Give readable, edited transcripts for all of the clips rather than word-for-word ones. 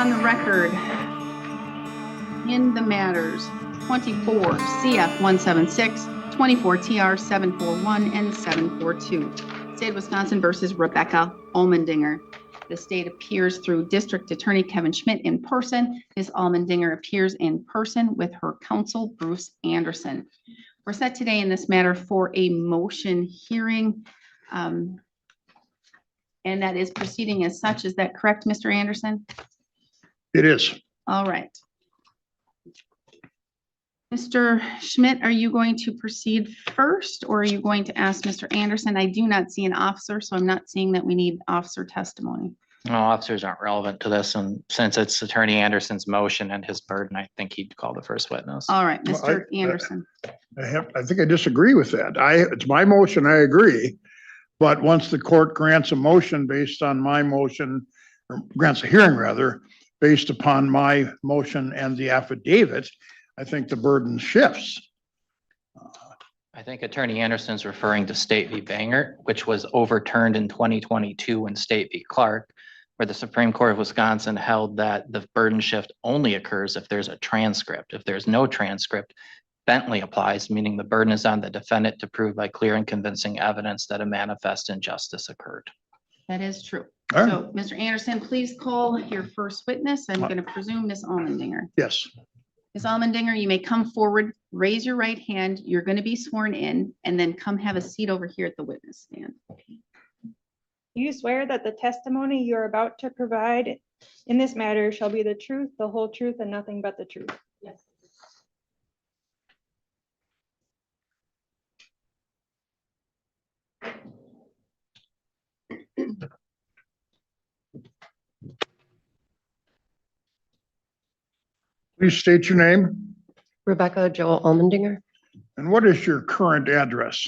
on the record in the matters 24 CF 176, 24 TR 741, and 742. State of Wisconsin versus Rebecca Allmendinger. The state appears through District Attorney Kevin Schmidt in person. Ms. Allmendinger appears in person with her counsel, Bruce Anderson. We're set today in this matter for a motion hearing. And that is proceeding as such. Is that correct, Mr. Anderson? It is. All right. Mr. Schmidt, are you going to proceed first, or are you going to ask Mr. Anderson? I do not see an officer, so I'm not seeing that we need officer testimony. No, officers aren't relevant to this, and since it's Attorney Anderson's motion and his burden, I think he'd call the first witness. All right, Mr. Anderson. I think I disagree with that. It's my motion, I agree. But once the court grants a motion based on my motion, or grants a hearing rather, based upon my motion and the affidavit, I think the burden shifts. I think Attorney Anderson's referring to State v. Banger, which was overturned in 2022 in State v. Clark, where the Supreme Court of Wisconsin held that the burden shift only occurs if there's a transcript. If there's no transcript, Bentley applies, meaning the burden is on the defendant to prove by clear and convincing evidence that a manifest injustice occurred. That is true. All right. So, Mr. Anderson, please call your first witness. I'm going to presume Ms. Allmendinger. Yes. Ms. Allmendinger, you may come forward, raise your right hand. You're going to be sworn in, and then come have a seat over here at the witness stand. Do you swear that the testimony you are about to provide in this matter shall be the truth, the whole truth, and nothing but the truth? Yes. Please state your name Rebecca Joel Allmendinger, and what is your current address?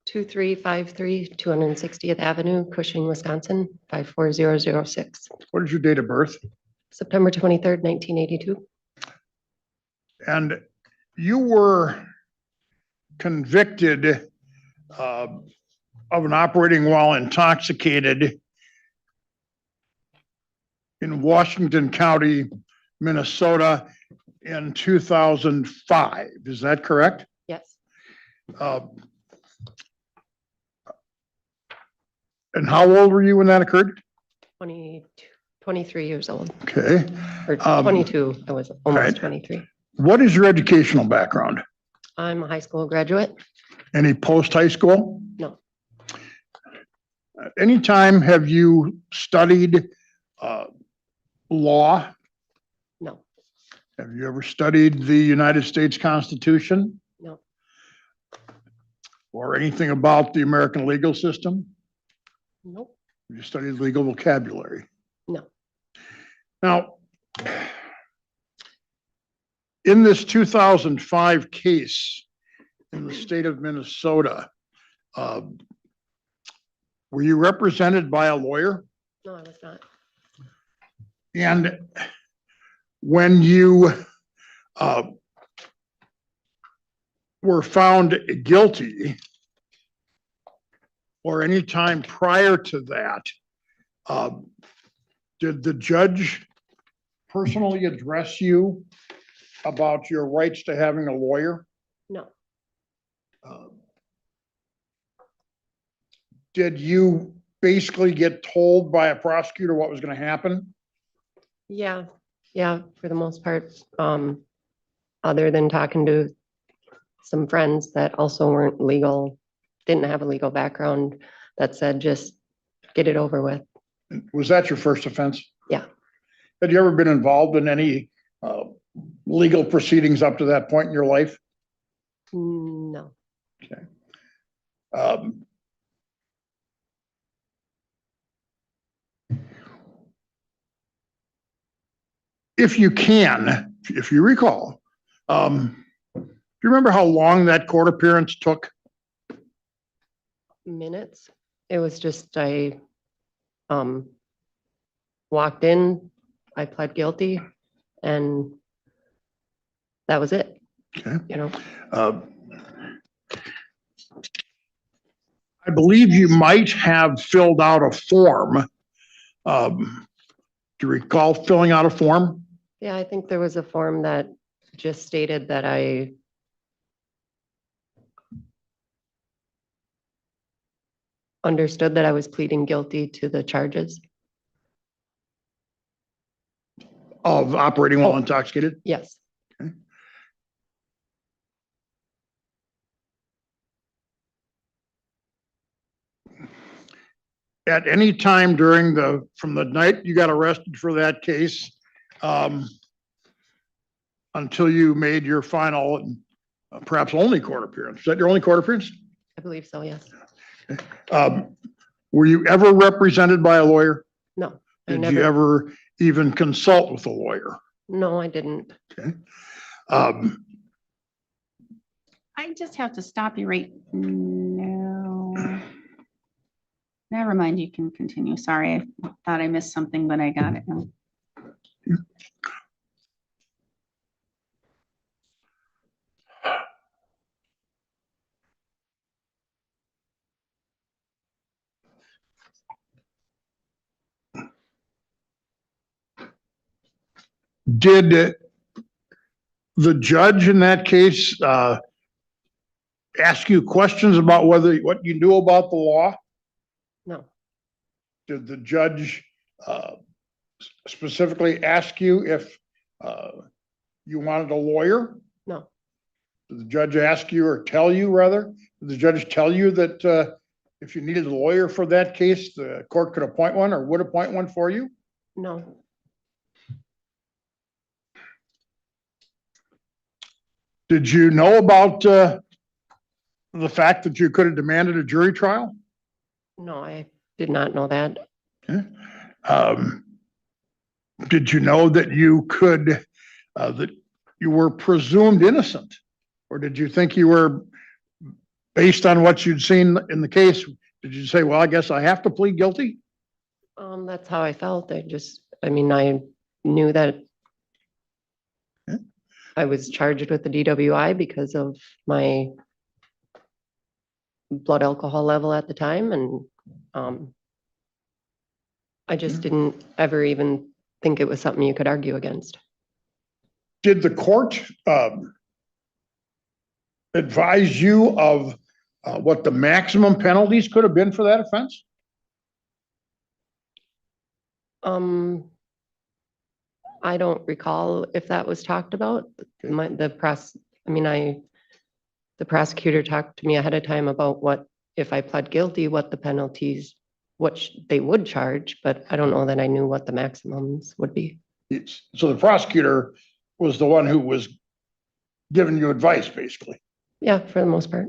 2353 260th Avenue, Cushing, Wisconsin, 54006. What is your date of birth? September 23rd, 1982. And you were convicted of an operating while intoxicated in Washington County, Minnesota in 2005. Is that correct? Yes, And how old were you when that occurred? 23 years old, Okay. or 22. I was almost right. 23. What is your educational background? I'm a high school graduate. Any post-high school? No. Anytime have you studied law? No, Have you ever studied the United States Constitution no, or anything about the American legal system? nope, Have you studied legal vocabulary? no. Now, in this 2005 case in the state of Minnesota, were you represented by a lawyer? No, I was not. And when you were found guilty, or any time prior to that, did the judge personally address you about your rights to having a lawyer? No, Did you basically get told by a prosecutor what was going to happen? yeah, for the most part. Other than talking to some friends that also weren't legal, didn't have a legal background, that said, just get it over with. Was that your first offense? Yeah. Had you ever been involved in any legal proceedings up to that point in your life? No, Okay. If you can, if you recall, do you remember how long that court appearance took? minutes. It was just, I walked in, I pled guilty, and that was it. Okay. You know, I believe you might have filled out a form Do you recall filling out a form? Yeah, I think there was a form that just stated that I understood that I was pleading guilty to the charges. Of operating while Oh. intoxicated? Yes. At any time during from the night you got arrested for that case, until you made your final and perhaps only court appearance. Is that your only court appearance? I believe so, yes. Were you ever represented by a lawyer? No, I Did you never, ever even consult with a lawyer? no, I didn't. Um, I just have to stop you right now. Never mind, you can continue. Sorry, I thought I missed something, but I got it now. Did the judge in that case ask you questions about what you knew about the law? No, Did the judge specifically ask you if you wanted a lawyer? no, Did the judge ask you or tell you rather? Did the judge tell you that if you needed a lawyer for that case, the court could appoint one or would appoint one for you? no, Did you know about the fact that you could have demanded a jury trial? no, I did not know that. Um, Did you know that you could, that you were presumed innocent? Or did you think you were, based on what you'd seen in the case, did you say, well, I guess I have to plead guilty? That's how I felt. I mean, I knew that Yeah. I was charged with the DWI because of my blood alcohol level at the time, and I just didn't ever even think it was something you could argue against. Did the court advise you of what the maximum penalties could have been for that offense? I don't recall if that was talked about. The prosecutor talked to me ahead of time about what, if I pled guilty, what the penalties, they would charge, but I don't know that I knew what the maximums would be. So the prosecutor was the one who was giving you advice, basically. Yeah, for the most part.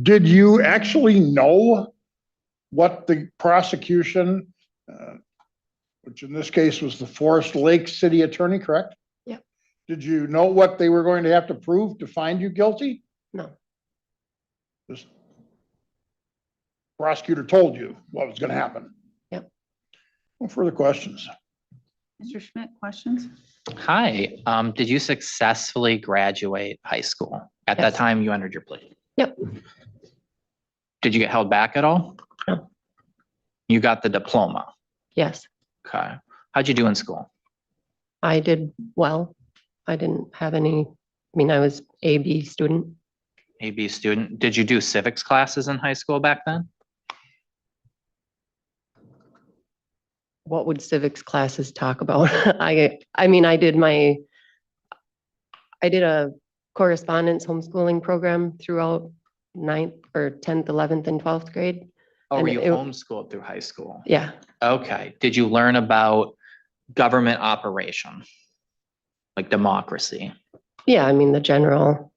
Did you actually know what the prosecution, which in this case was the Forest Lake City Attorney, correct? Yeah. Did you know what they were going to have to prove to find you guilty? No, This prosecutor told you what was going to happen? Yep. No further questions? Mr. Schmidt, questions? Hi, did you successfully graduate high school? At that Yes. time you entered your plea? Yep. Did you get held back at all? No. You got the diploma? yes, Okay. How'd you do in school? I did well. I didn't have any, I was A/B student. AB student. Did you do civics classes in high school back then? What would civics classes talk about? I did a correspondence homeschooling program throughout 9th or 10th, 11th, and 12th grade. Oh, were And you it- homeschooled through high school? Yeah, Okay. Did you learn about government operation? Like democracy, yeah, the general,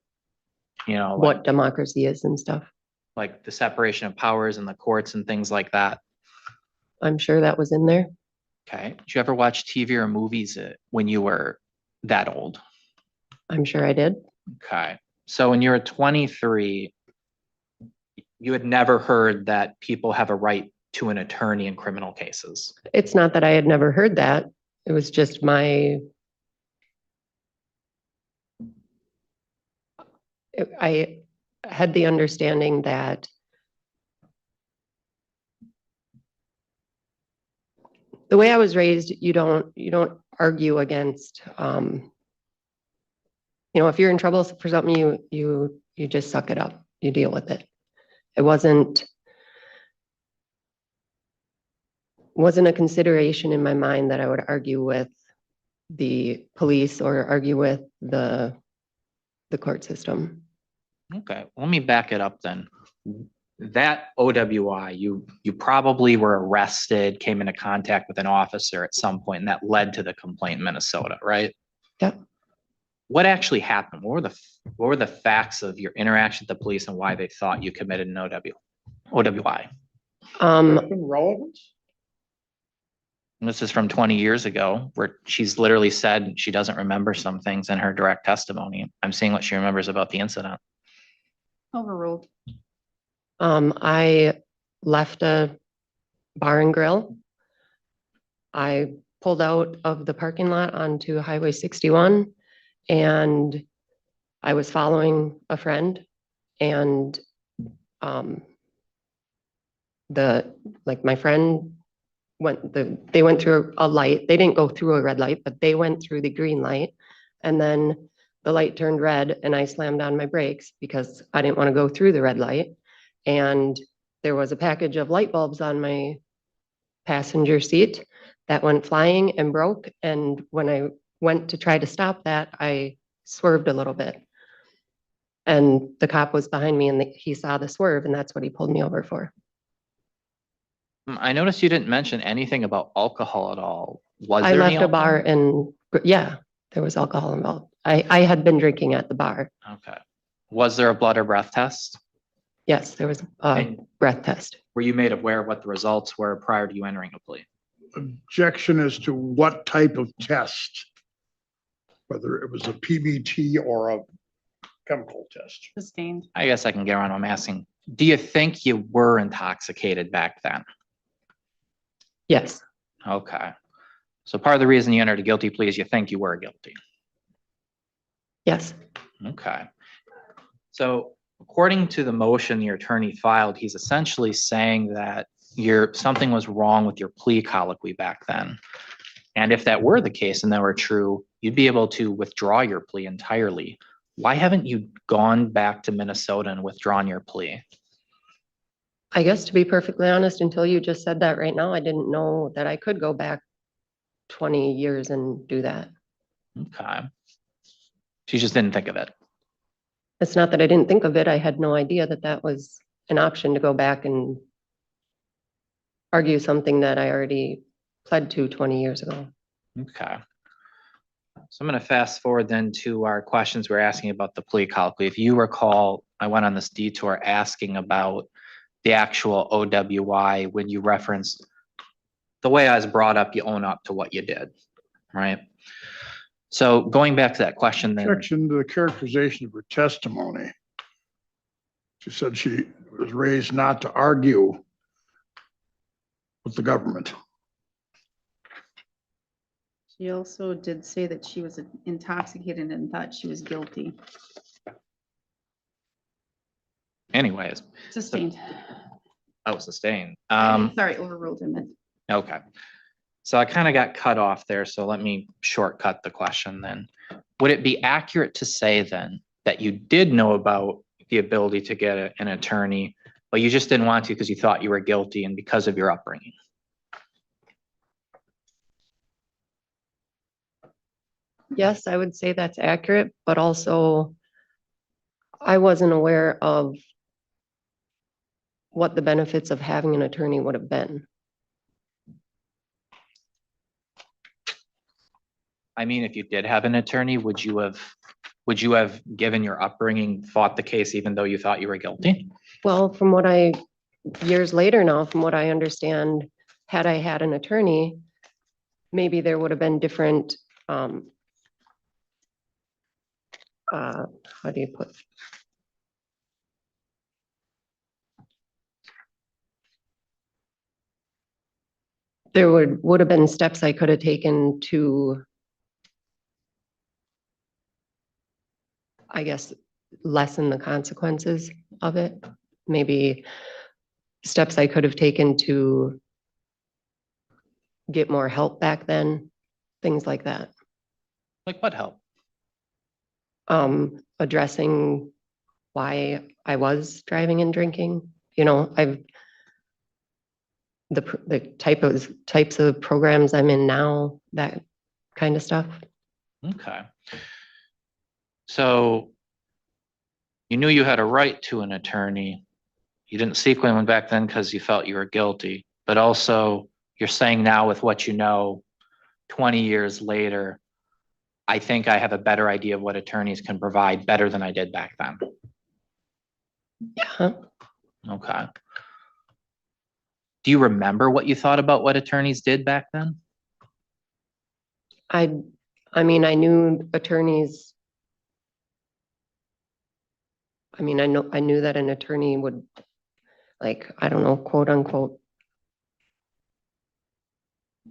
you know, like, what democracy is and stuff. like the separation of powers in the courts and things like that? I'm sure that was in there. Okay. Did you ever watch TV or movies when you were that old? I'm sure I did. Okay. So when you were 23, you had never heard that people have a right to an attorney in criminal cases. It's not that I had never heard that. It was just I had the understanding that The way I was raised, you don't argue against, if you're in trouble for something, you just suck it up. You deal with it. It wasn't a consideration in my mind that I would argue with the police or argue with the court system. Okay, let me back it up then. That OWI, you probably were arrested, came into contact with an officer at some point, and that led to the complaint in Minnesota, right? Yep. What actually happened? What were the facts of your interaction with the police and why they thought you committed an OWI? Relevance? And this is from 20 years ago, where she's literally said she doesn't remember some things in her direct testimony. I'm seeing what she remembers about the incident. Overruled. I left a bar and grill. I pulled out of the parking lot onto Highway 61 and I was following a friend and my friend they went through a light. They didn't go through a red light, but they went through the green light and then the light turned red and I slammed on my brakes because I didn't want to go through the red light. And there was a package of light bulbs on my passenger seat that went flying and broke. And when I went to try to stop that, I swerved a little bit. And the cop was behind me and he saw the swerve and that's what he pulled me over for. I noticed you didn't mention anything about alcohol at all. Was I there left any a bar alcohol? and yeah, there was alcohol involved. I had been drinking at the bar. Okay. Was there a blood or breath test? Yes, there was a And breath test. were you made aware of what the results were prior to you entering a plea? Objection as to what type of test, whether it was a PBT or a chemical test. Sustained. I guess I can get around. I'm asking, do you think you were intoxicated back then? Yes, Okay. So part of the reason you entered a guilty plea is you think you were guilty. yes. Okay. So according to the motion your attorney filed, he's essentially saying that something was wrong with your plea colloquy back then. And if that were the case and that were true, you'd be able to withdraw your plea entirely. Why haven't you gone back to Minnesota and withdrawn your plea? I guess to be perfectly honest, until you just said that right now, I didn't know that I could go back 20 years and do that. Okay. She just didn't think of it. It's not that I didn't think of it. I had no idea that that was an option to go back and argue something that I already pled to 20 years ago. Okay. So I'm going to fast forward then to our questions we're asking about the plea colloquy. If you recall, I went on this detour asking about the actual OWI when you referenced the way I was brought up, you own up to what you did, right? So going back to that question then. Objection to the characterization of her testimony. She said she was raised not to argue with the government. She also did say that she was intoxicated and thought she was guilty. Anyways, Sustained. I was sustained. Sorry, overruled, I meant. Okay. So I kind of got cut off there. So let me shortcut the question then. Would it be accurate to say then that you did know about the ability to get an attorney, but you just didn't want to because you thought you were guilty and because of your upbringing? Yes, I would say that's accurate, but also I wasn't aware of what the benefits of having an attorney would have been. I mean, if you did have an attorney, would you have, given your upbringing, fought the case even though you thought you were guilty? Well, years later now, from what I understand, had I had an attorney, maybe there would have been different, how do you put? There would have been steps I could have taken to, I guess, lessen the consequences of it. Maybe steps I could have taken to get more help back then, things like that. Like what help? Addressing why I was driving and drinking, the types of programs I'm in now, that kind of stuff. Okay. So you knew you had a right to an attorney. You didn't seek one back then because you felt you were guilty, but also you're saying now with what you know, 20 years later, I think I have a better idea of what attorneys can provide better than I did back then. Yeah. Okay. Do you remember what you thought about what attorneys did back then? I mean, I knew attorneys. I mean, I knew that an attorney would, like, I don't know, quote unquote,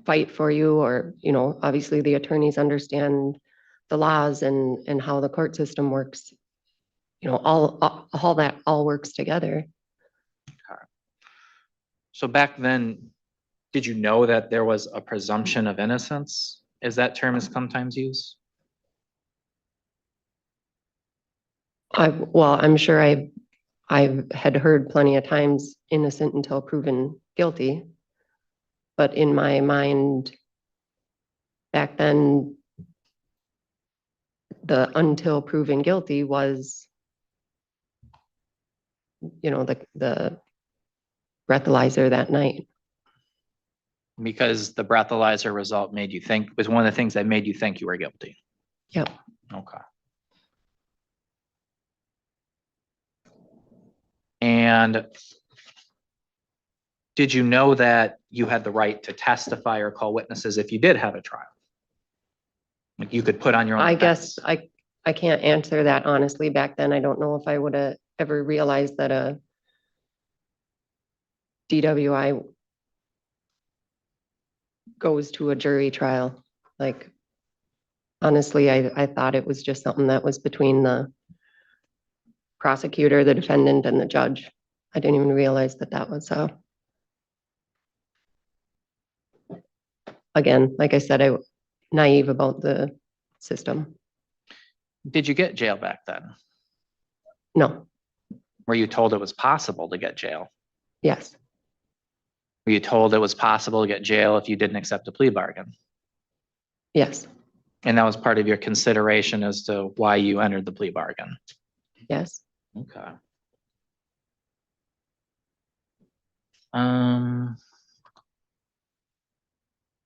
fight for you, or, obviously the attorneys understand the laws and how the court system works. All that all works together. So back then, did you know that there was a presumption of innocence? Is that term is sometimes used? Well, I'm sure I had heard plenty of times innocent until proven guilty. But in my mind, back then, the until proven guilty was, the breathalyzer that night. Because the breathalyzer result made you think, was one of the things that made you think you were guilty. Yep. Okay. And did you know that you had the right to testify or call witnesses if you did have a trial? Like you could put on your own I defense. guess I can't answer that honestly. Back then, I don't know if I would have ever realized that a DWI goes to a jury trial. Like, honestly, I thought it was just something that was between the prosecutor, the defendant, and the judge. I didn't even realize that was so. Again, like I said, I was naive about the system. Did you get jail back then? No. Were you told it was possible to get jail? Yes. Were you told it was possible to get jail if you didn't accept a plea bargain? Yes. And that was part of your consideration as to why you entered the plea bargain? Yes. Okay.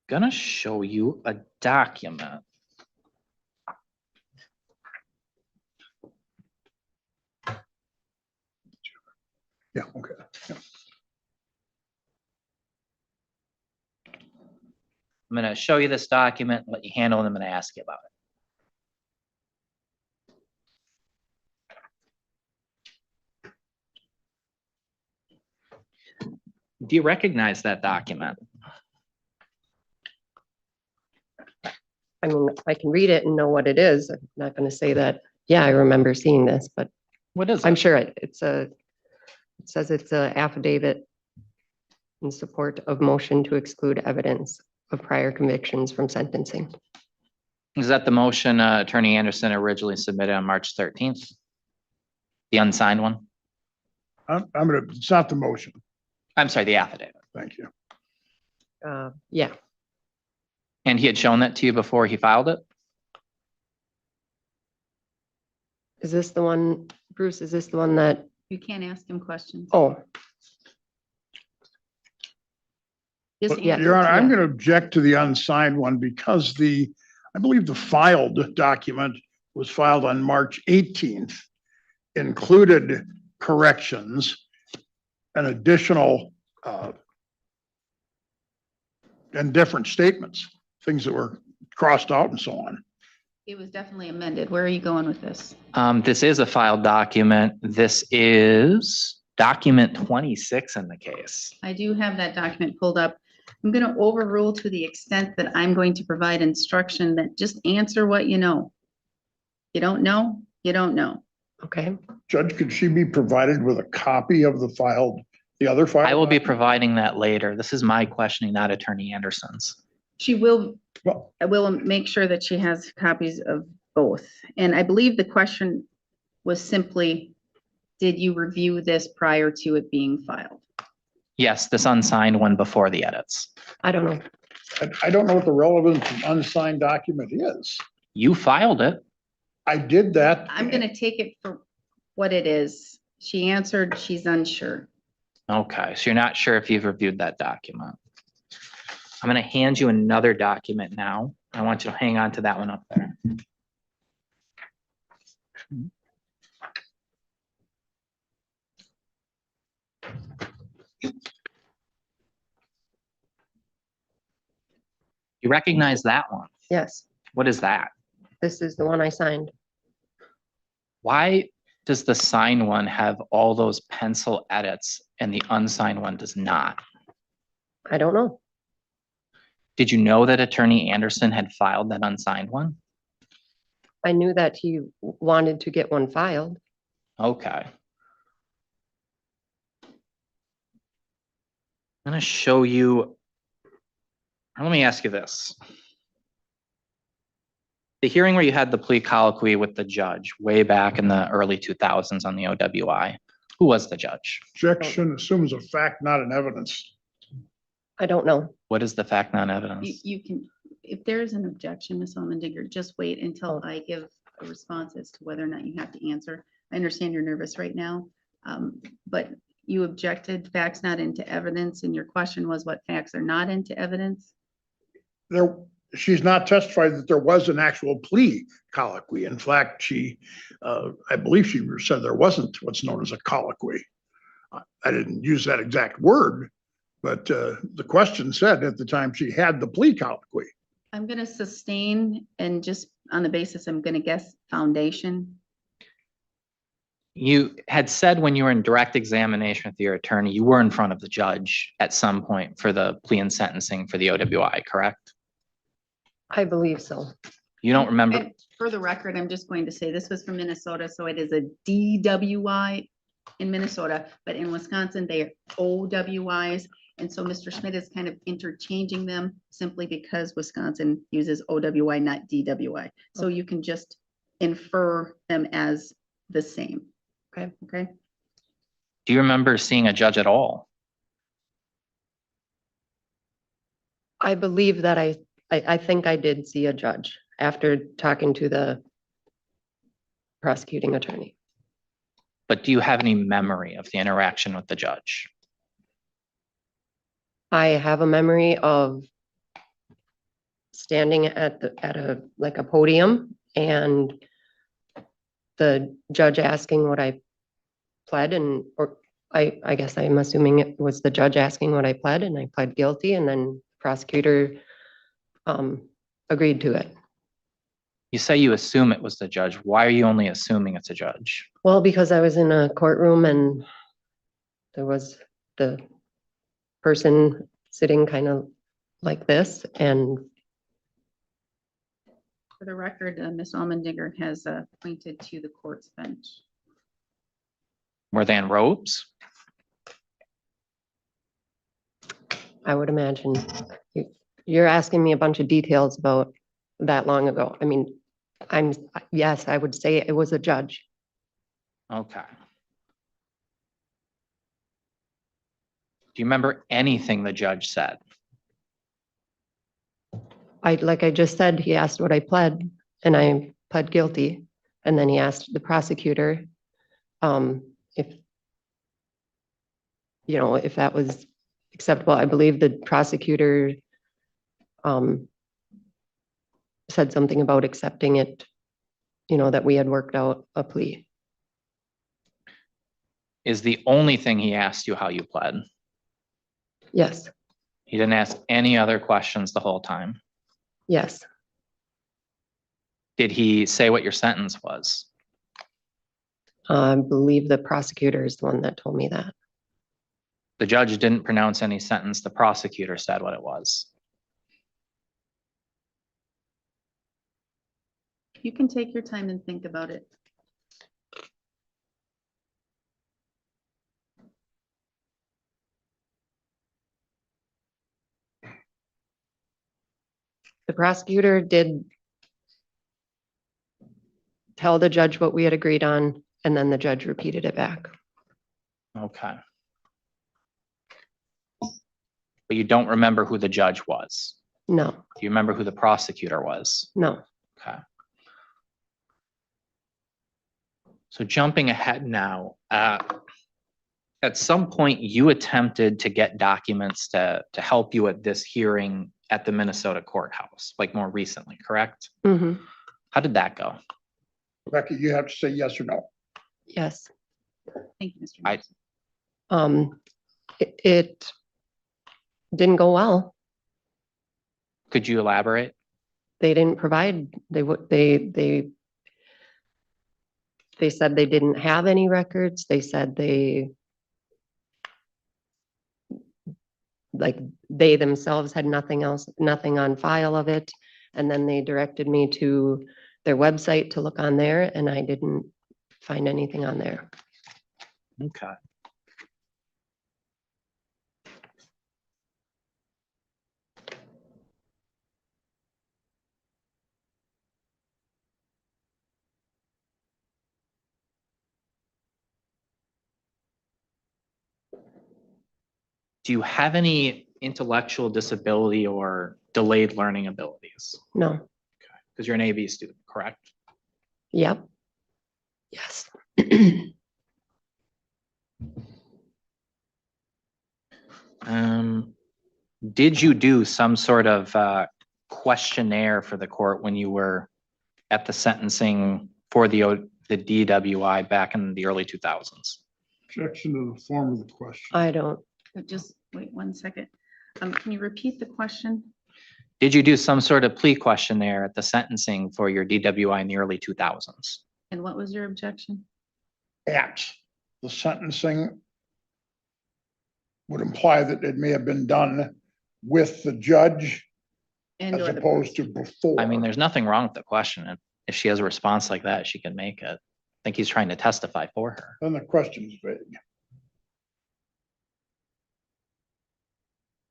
Gonna show you a document. Yeah, okay. Yeah. I'm gonna show you this document, let you handle it, I'm gonna ask you about it. Do you recognize that document? I mean, I can read it and know what it is. I'm not going to say that, yeah, I remember seeing this, but What is I'm it? sure it says it's an affidavit in support of motion to exclude evidence of prior convictions from sentencing. Is that the motion Attorney Anderson originally submitted on March 13th? The unsigned one? It's not the motion. I'm sorry, the affidavit. Thank you. Yeah, And he had shown that to you before he filed it? is this the one, Bruce, is this the one that, You can't ask him questions. oh, Just yeah. answer Your Honor, to I'm the- going to object to the unsigned one because I believe the filed document was filed on March 18th, included corrections and additional and different statements, things that were crossed out and so on. It was definitely amended. Where are you going with this? This is a filed document. This is document 26 in the case. I do have that document pulled up. I'm going to overrule to the extent that I'm going to provide instruction that just answer what you know. You don't know, you don't know. okay. Judge, could she be provided with a copy of the filed The other file? I will be providing that later. This is my questioning, not Attorney Anderson's. She will, Well, I will make sure that she has copies of both. And I believe the question was simply, did you review this prior to it being filed? Yes, this unsigned one before the edits. I don't know. I don't know what the relevance of unsigned document is. You filed it. I did that. I'm gonna take it for what it is. She answered, she's unsure. Okay, so you're not sure if you've reviewed that document. I'm gonna hand you another document now. I want you to hang on to that one up there. You recognize that one? Yes, What is that? this is the one I signed. Why does the signed one have all those pencil edits and the unsigned one does not? I don't know. Did you know that Attorney Anderson had filed that unsigned one? I knew that he wanted to get one filed. Okay. I'm gonna show you. Let me ask you this. The hearing where you had the plea colloquy with the judge way back in the early 2000s on the OWI, who was the judge? Objection assumes a fact, not an evidence. I don't know. What is the fact, You, non-evidence? you can, if there is an objection, Ms. Allmendinger, just wait until I give a response as to whether or not you have to answer. I understand you're nervous right now, but you objected facts not into evidence, and your question was what facts are not into evidence? There, she's not testified that there was an actual plea colloquy. In fact, I believe she said there wasn't what's known as a colloquy. I didn't use that exact word, but the question said at the time she had the plea colloquy. I'm gonna sustain, and just on the basis, I'm gonna guess foundation. You had said when you were in direct examination with your attorney, you were in front of the judge at some point for the plea and sentencing for the OWI, correct? I believe so. You don't remember? And for the record, I'm just going to say this was from Minnesota, so it is a DWI in Minnesota, but in Wisconsin, they are OWIs. And so Mr. Schmidt is kind of interchanging them simply because Wisconsin uses OWI, not DWI. So you can just infer them as the same. Okay. Okay. Do you remember seeing a judge at all? I believe that I think I did see a judge after talking to the prosecuting attorney. But do you have any memory of the interaction with the judge? I have a memory of standing at a podium and the judge asking what I pled or I guess I'm assuming it was the judge asking what I pled and I pled guilty and then prosecutor agreed to it. You say you assume it was the judge. Why are you only assuming it's a judge? Well, because I was in a courtroom and there was the person sitting kind of like this and For the record, Ms. Allmendinger has pointed to the court's bench. Were they in robes? I would imagine you're asking me a bunch of details about that long ago. I mean, yes, I would say it was a judge. Okay. Do you remember anything the judge said? Like I just said, he asked what I pled and I pled guilty. And then he asked the prosecutor if, if that was acceptable. I believe the prosecutor said something about accepting it, that we had worked out a plea. Is the only thing he asked you how you pled? Yes, He didn't ask any other questions the whole time? yes. Did he say what your sentence was? I believe the prosecutor is the one that told me that. The judge didn't pronounce any sentence. The prosecutor said what it was. You can take your time and think about it. prosecutor did tell the judge what we had agreed on, and then the judge repeated it back. Okay. But you don't remember who the judge was? No, Do you remember who the prosecutor was? no, Okay. So jumping ahead now, at some point you attempted to get documents to help you at this hearing at the Minnesota courthouse, like more recently, correct? hmm How did that go? Becky, you have to say yes or no. yes. Thank you, Mr. I- Nelson. It didn't go well. Could you elaborate? They didn't provide, they said they didn't have any records. They said they themselves had nothing else, nothing on file of it. And then they directed me to their website to look on there, and I didn't find anything on there. Okay. Do you have any intellectual disability or delayed learning abilities? No, Because you're an AV student, correct? yep. Yes. Did you do some sort of questionnaire for the court when you were at the sentencing for the DWI back in the early 2000s? Objection to the form of the question. I don't, Just wait 1 second. Can you repeat the question? Did you do some sort of plea questionnaire at the sentencing for your DWI in the early 2000s? And what was your objection? At the sentencing would imply that it may have been done with the judge And as or the opposed to before. I mean, there's nothing wrong with the question. And if she has a response like that, she can make it. I think he's trying to testify for her. Then the question's vague.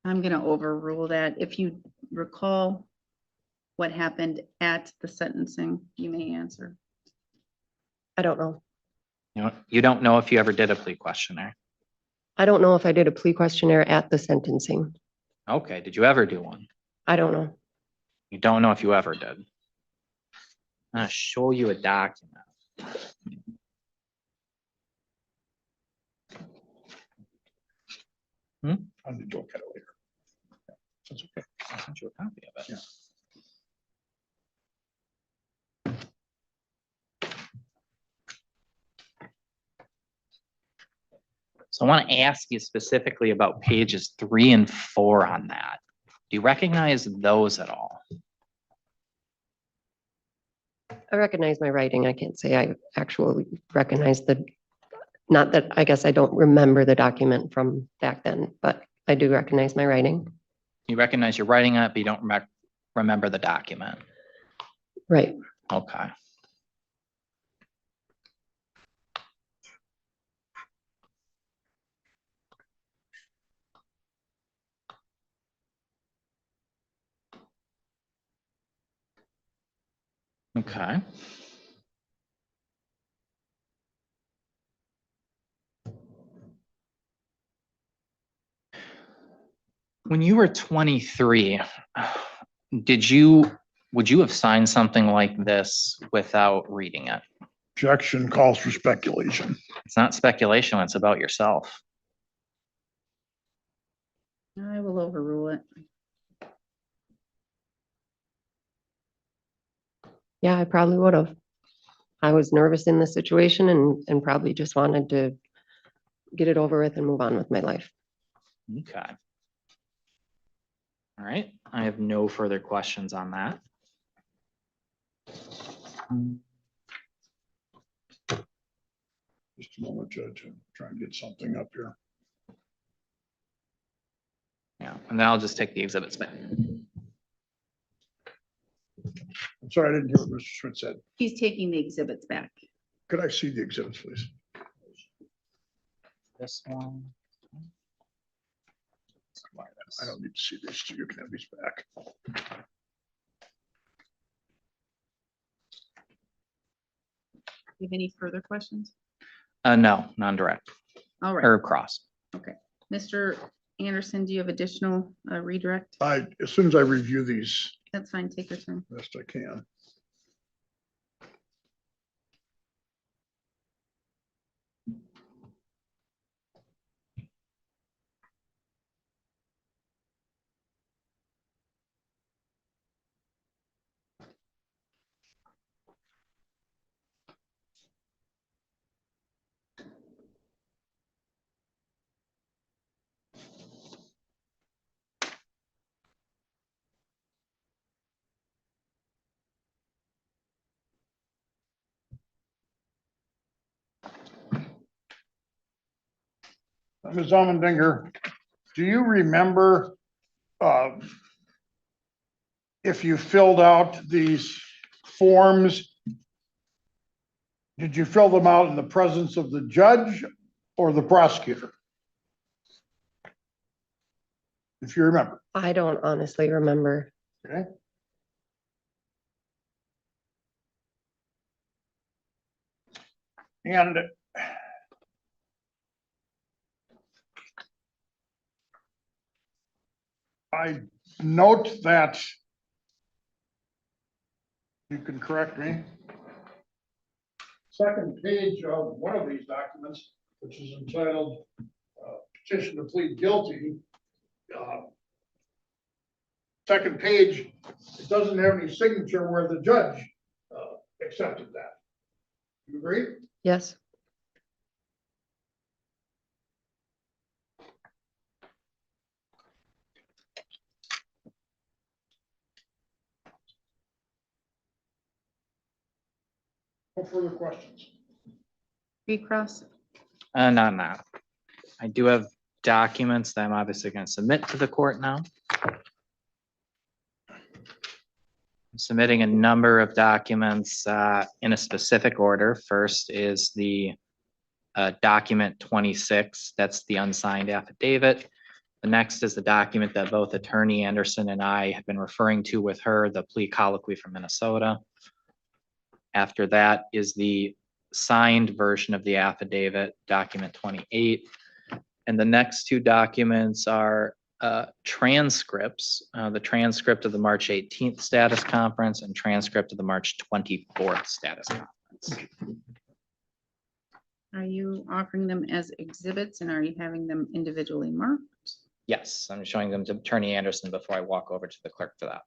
I'm gonna overrule that. If you recall what happened at the sentencing, you may answer. I don't know. You don't know if you ever did a plea questionnaire. I don't know if I did a plea questionnaire at the sentencing. Okay, did you ever do one? I don't know. You don't know if you ever did. I'm gonna show you a document. I need to look at it later. That's okay. I sent you a copy of it. Yeah. So I want to ask you specifically about pages 3 and 4 on that. Do you recognize those at all? I recognize my writing. I can't say I actually recognize not that, I guess I don't remember the document from back then, but I do recognize my writing. You recognize you're writing it, but you don't remember the document. Right. Okay. Okay. When you were 23, would you have signed something like this without reading it? Objection calls for speculation. It's not speculation, it's about yourself. I will overrule it. Yeah, I probably would have. I was nervous in the situation and probably just wanted to get it over with and move on with my life. Okay. All right, I have no further questions on that. Just a moment, Judge. I'm trying to get something up here. Yeah, and then I'll just take the exhibits back. I'm sorry, I didn't hear what Mr. Schmidt said. He's taking the exhibits back. Could I see the exhibits, please? This one. I don't need to see these two. You can have these back. you have any further questions? No, non-direct All right, or cross. Mr. Anderson, do you have additional redirect? As soon as I review these, That's fine, take your time. best I can. Ms. Almendinger, do you remember if you filled out these forms, did you fill them out in the presence of the judge or the prosecutor? If you remember, I don't honestly remember. okay? And I note that, you can correct me, second page of one of these documents, which is entitled petition to plead guilty. Second page, it doesn't have any signature where the judge accepted that. You agree? Yes. No further questions. Recross? Not now. I do have documents that I'm obviously going to submit to the court now. I'm submitting a number of documents in a specific order. First is the document 26. That's the unsigned affidavit. The next is the document that both Attorney Anderson and I have been referring to with her, the plea colloquy from Minnesota. After that is the signed version of the affidavit, document 28. And the next two documents are transcripts, the transcript of the March 18th status conference and transcript of the March 24th status conference. Are you offering them as exhibits and are you having them individually marked? Yes, I'm showing them to Attorney Anderson before I walk over to the clerk for that.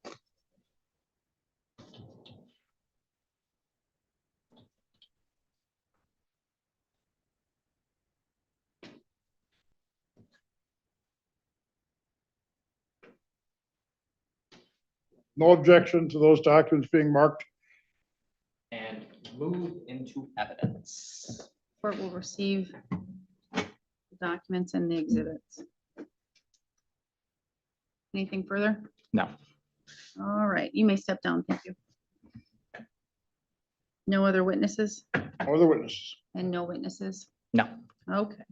No objection to those documents being marked. And move into evidence. Court will receive the documents and the exhibits. Anything further? No. All right, you may step down. Thank you. No other witnesses No other witnesses. and no witnesses? No. Okay.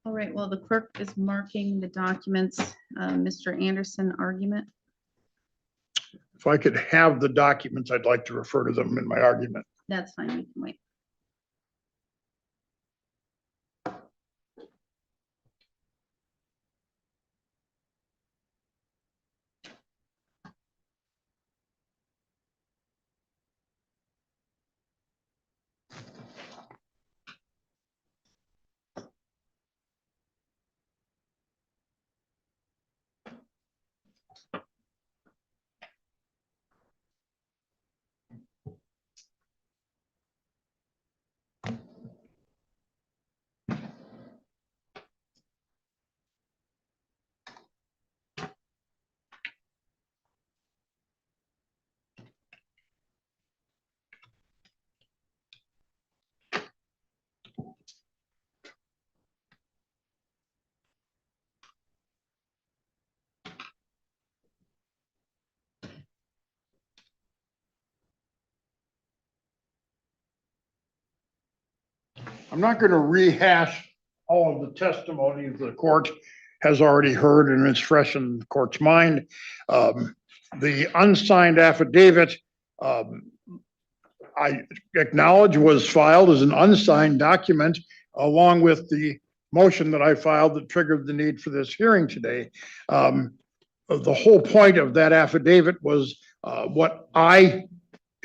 All right, well, the clerk is marking the documents. Mr. Anderson, argument. If I could have the documents, I'd like to refer to them in my argument. That's fine, we can wait. I'm not going to rehash all of the testimony the court has already heard and it's fresh in the court's mind. The unsigned affidavit, I acknowledge was filed as an unsigned document along with the motion that I filed that triggered the need for this hearing today. The whole point of that affidavit was what I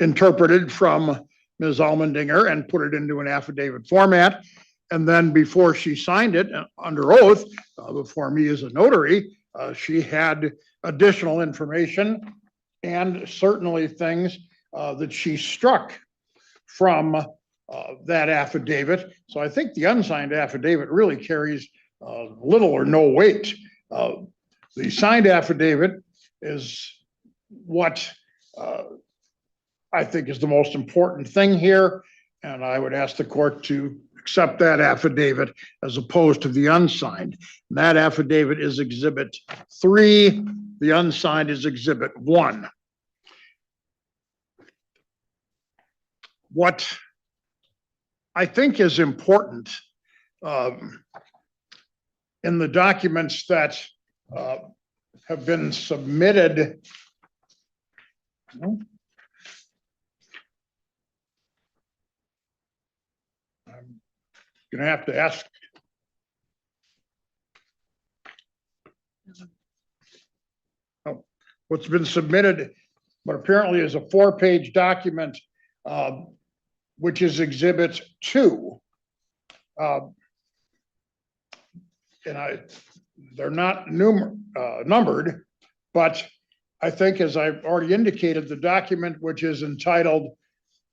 interpreted from Ms. Almendinger and put it into an affidavit format. And then before she signed it under oath, before me as a notary, she had additional information and certainly things that she struck from that affidavit. So I think the unsigned affidavit really carries little or no weight. The signed affidavit is what I think is the most important thing here. And I would ask the court to accept that affidavit as opposed to the unsigned. And that affidavit is Exhibit 3. The unsigned is Exhibit 1. What I think is important in the documents that have been submitted. I'm gonna have to ask. Oh, what's been submitted, but apparently is a 4-page document, which is Exhibit 2. And they're not numbered, but I think, as I've already indicated, the document which is entitled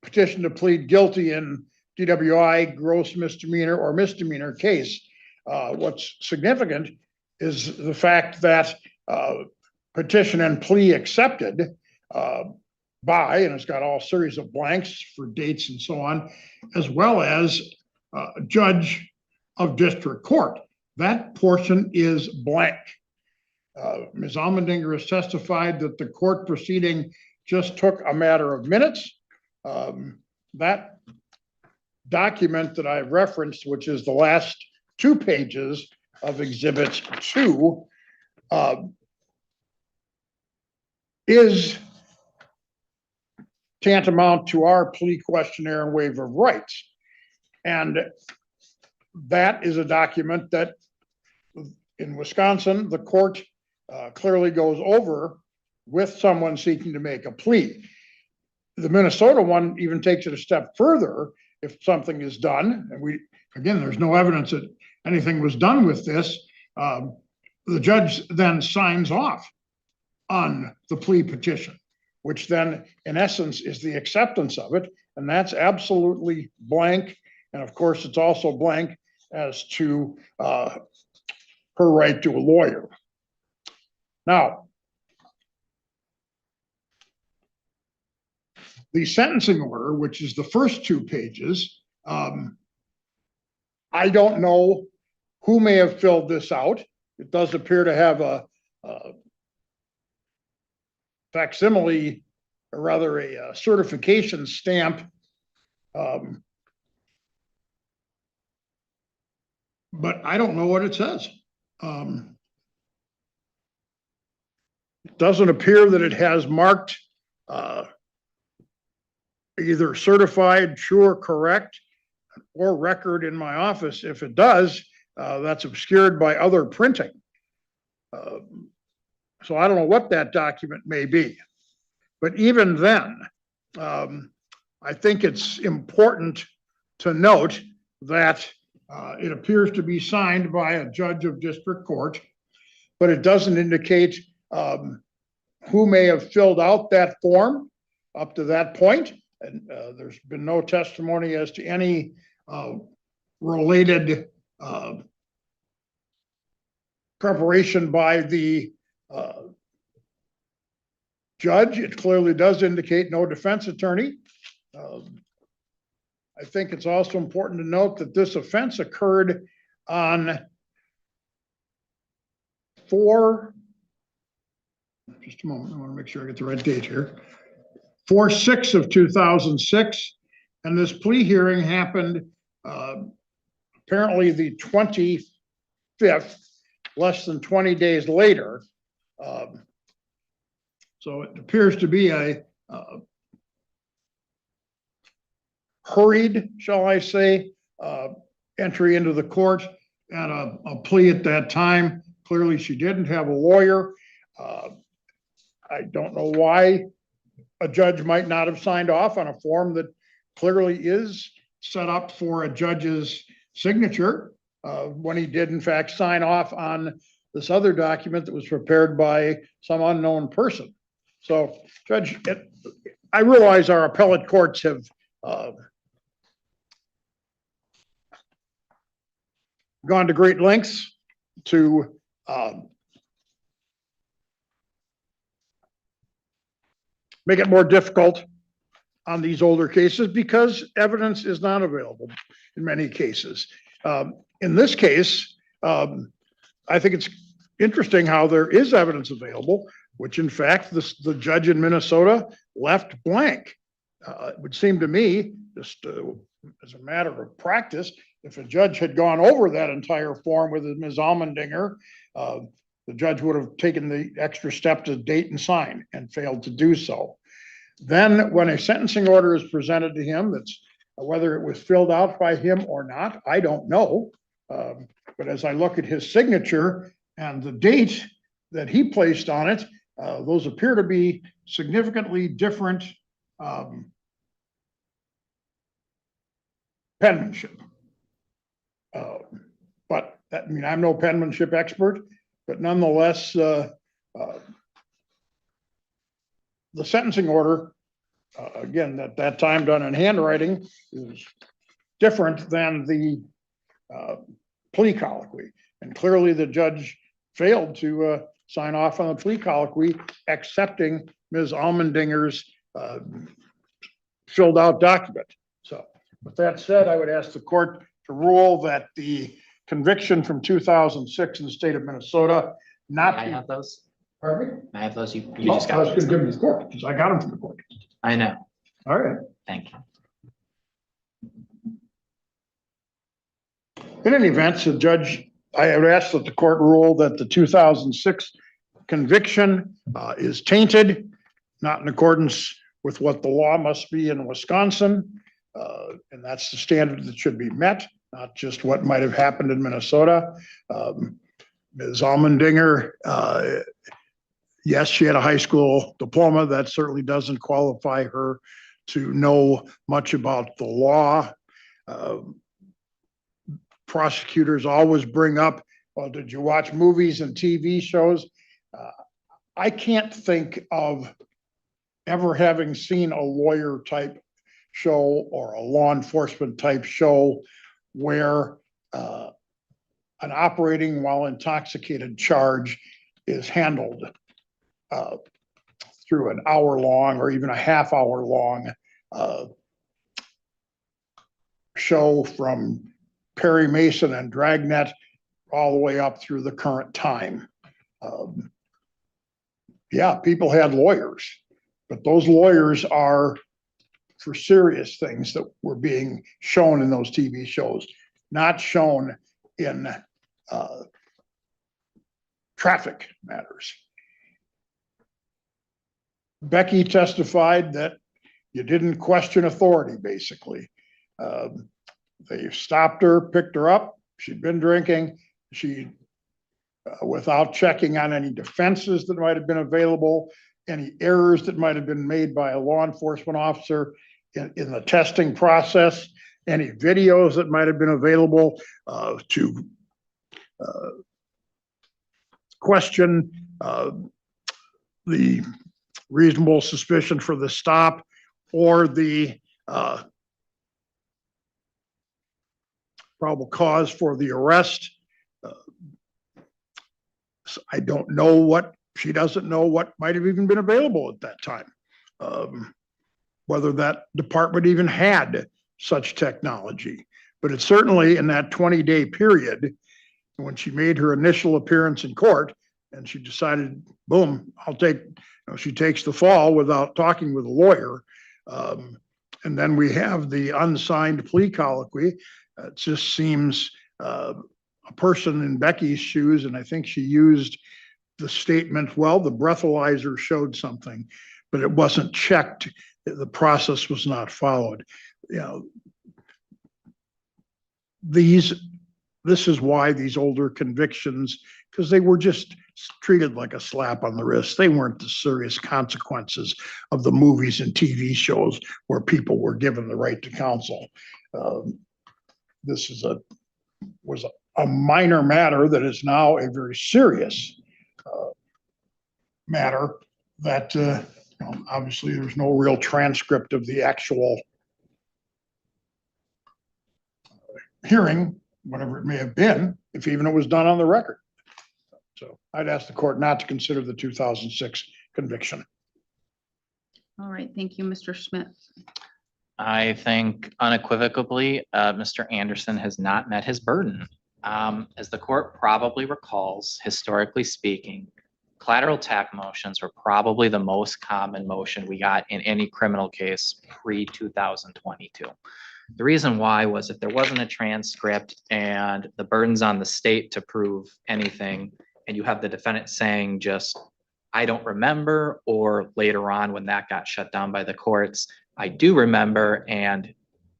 Petition to Plead Guilty in DWI Gross Misdemeanor or Misdemeanor Case. What's significant is the fact that petition and plea accepted by, and it's got all series of blanks for dates and so on, as well as judge of district court. That portion is blank. Ms. Almendinger has testified that the court proceeding just took a matter of minutes. That document that I referenced, which is the last 2 pages of Exhibit 2, is tantamount to our plea questionnaire and waiver of rights. And that is a document that in Wisconsin, the court clearly goes over with someone seeking to make a plea. The Minnesota one even takes it a step further. If something is done, and again, there's no evidence that anything was done with this, the judge then signs off on the plea petition, which then in essence is the acceptance of it. And that's absolutely blank. And of course, it's also blank as to her right to a lawyer. Now, the sentencing order, which is the first 2 pages, I don't know who may have filled this out. It does appear to have a facsimile, or rather a certification stamp. But I don't know what it says. It doesn't appear that it has marked either certified, sure, correct, or record in my office. If it does, that's obscured by other printing. So I don't know what that document may be. But even then, I think it's important to note that it appears to be signed by a judge of district court, but it doesn't indicate who may have filled out that form up to that point. And there's been no testimony as to any related preparation by the judge. It clearly does indicate no defense attorney. I think it's also important to note that this offense occurred on just a moment, I want to make sure I get the right date here. 4/6 of 2006, and this plea hearing happened apparently the 25th, less than 20 days later. So it appears to be a hurried, shall I say, entry into the court and a plea at that time. Clearly, she didn't have a lawyer. I don't know why a judge might not have signed off on a form that clearly is set up for a judge's signature when he did in fact sign off on this other document that was prepared by some unknown person. So, Judge, I realize our appellate courts have gone to great lengths to make it more difficult on these older cases because evidence is not available in many cases. In this case, I think it's interesting how there is evidence available, which in fact, the judge in Minnesota left blank. It would seem to me, just as a matter of practice, if a judge had gone over that entire form with Ms. Almendinger, the judge would have taken the extra step to date and sign and failed to do so. Then when a sentencing order is presented to him, that's whether it was filled out by him or not, I don't know. But as I look at his signature and the date that he placed on it, those appear to be significantly different penmanship. But that, I mean, I'm no penmanship expert, but nonetheless, the sentencing order, again, at that time done in handwriting, is different than the plea colloquy. And clearly the judge failed to sign off on the plea colloquy, accepting Ms. Almendinger's filled out document. So with that said, I would ask the court to rule that the conviction from 2006 in the state of Minnesota not. I have those. Pardon me? I have those. You Oh, just I got was those. gonna give them to the court because I got them from the court. I know. All right. Thank you. In any event, the judge, I would ask that the court rule that the 2006 conviction is tainted, not in accordance with what the law must be in Wisconsin. And that's the standard that should be met, not just what might have happened in Minnesota. Ms. Almendinger, yes, she had a high school diploma. That certainly doesn't qualify her to know much about the law. Prosecutors always bring up, well, did you watch movies and TV shows? I can't think of ever having seen a lawyer type show or a law enforcement type show where an operating while intoxicated charge is handled through an hour long or even a half hour long show from Perry Mason and Dragnet all the way up through the current time. Yeah, people had lawyers, but those lawyers are for serious things that were being shown in those TV shows, not shown in traffic matters. Becky testified that you didn't question authority, basically. They stopped her, picked her up. She'd been drinking. She, without checking on any defenses that might have been available, any errors that might have been made by a law enforcement officer in the testing process, any videos that might have been available to question the reasonable suspicion for the stop or the probable cause for the arrest. I don't know what, she doesn't know what might have even been available at that time. Whether that department even had such technology, but it's certainly in that 20-day period when she made her initial appearance in court and she decided, boom, I'll take, she takes the fall without talking with a lawyer. And then we have the unsigned plea colloquy. It just seems a person in Becky's shoes, and I think she used the statement, well, the breathalyzer showed something, but it wasn't checked. The process was not followed. You know, this is why these older convictions, because they were just treated like a slap on the wrist. They weren't the serious consequences of the movies and TV shows where people were given the right to counsel. This was a minor matter that is now a very serious matter that obviously there's no real transcript of the actual hearing, whatever it may have been, if even it was done on the record. So I'd ask the court not to consider the 2006 conviction. All right, thank you, Mr. Schmidt. I think unequivocally, Mr. Anderson has not met his burden. As the court probably recalls, historically speaking, collateral attack motions were probably the most common motion we got in any criminal case pre-2022. The reason why was if there wasn't a transcript and the burden's on the state to prove anything, and you have the defendant saying just, I don't remember, or later on when that got shut down by the courts, I do remember, and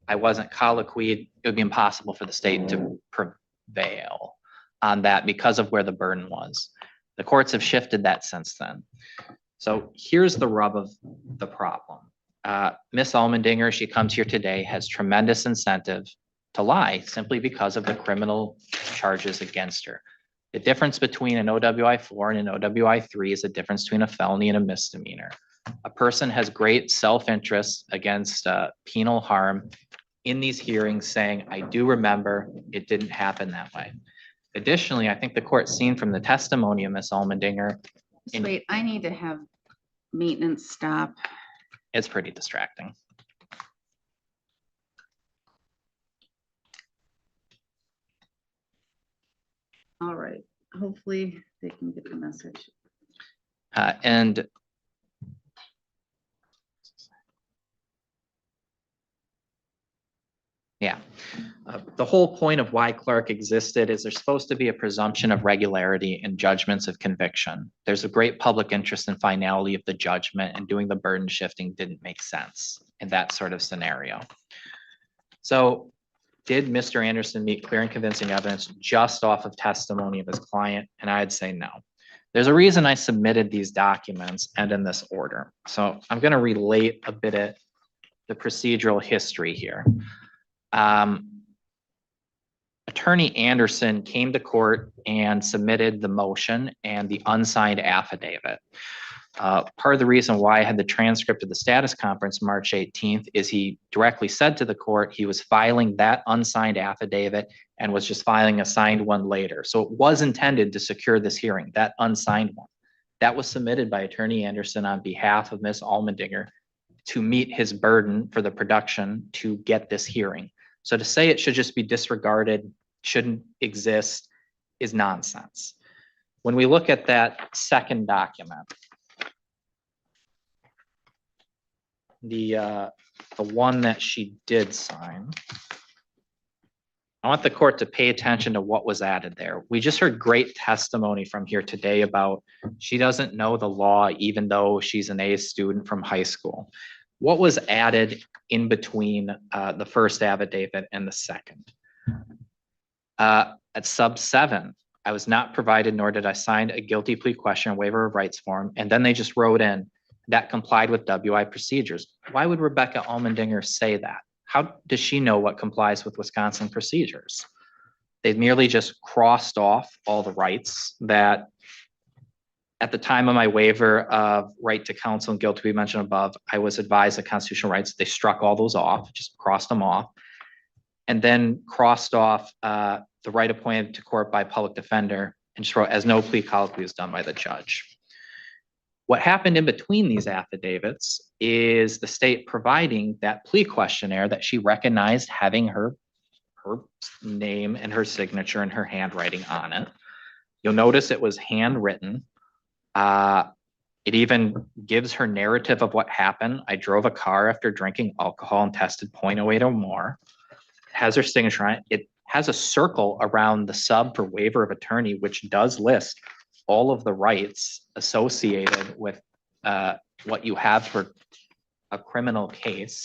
I wasn't colloquied, it would be impossible for the state to prevail on that because of where the burden was. The courts have shifted that since then. So here's the rub of the problem. Miss Allmendinger, she comes here today, has tremendous incentive to lie simply because of the criminal charges against her. The difference between an OWI 4 and an OWI 3 is the difference between a felony and a misdemeanor. A person has great self-interest against penal harm in these hearings saying, I do remember it didn't happen that way. Additionally, I think the court's seen from the testimony of Miss Allmendinger. Wait, I need to have maintenance stop. It's pretty distracting. All right, hopefully they can get the message. And yeah, the whole point of why Clark existed is there's supposed to be a presumption of regularity in judgments of conviction. There's a great public interest in finality of the judgment, and doing the burden shifting didn't make sense in that sort of scenario. So did Mr. Anderson meet clear and convincing evidence just off of testimony of his client? And I'd say no. There's a reason I submitted these documents and in this order. So I'm going to relate a bit of the procedural history here. Attorney Anderson came to court and submitted the motion and the unsigned affidavit. Part of the reason why I had the transcript of the status conference March 18th is he directly said to the court he was filing that unsigned affidavit and was just filing a signed one later. So it was intended to secure this hearing, that unsigned one. That was submitted by Attorney Anderson on behalf of Ms. Allmendinger to meet his burden for the production to get this hearing. So to say it should just be disregarded, shouldn't exist, is nonsense. When we look at that second document, the one that she did sign, I want the court to pay attention to what was added there. We just heard great testimony from here today about she doesn't know the law even though she's an A student from high school. What was added in between the first affidavit and the second? At sub 7, I was not provided nor did I sign a guilty plea question or waiver of rights form. And then they just wrote in that complied with WI procedures. Why would Rebecca Allmendinger say that? How does she know what complies with Wisconsin procedures? They merely just crossed off all the rights that at the time of my waiver of right to counsel and guilty plea mentioned above, I was advised of constitutional rights. They struck all those off, just crossed them off, and then crossed off the right appointed to court by public defender and just wrote as no plea colloquy was done by the judge. What happened in between these affidavits is the state providing that plea questionnaire that she recognized having her name and her signature and her handwriting on it. You'll notice it was handwritten. It even gives her narrative of what happened. I drove a car after drinking alcohol and tested 0.08 or more. It has her signature on it. It has a circle around the sub for waiver of attorney, which does list all of the rights associated with what you have for a criminal case.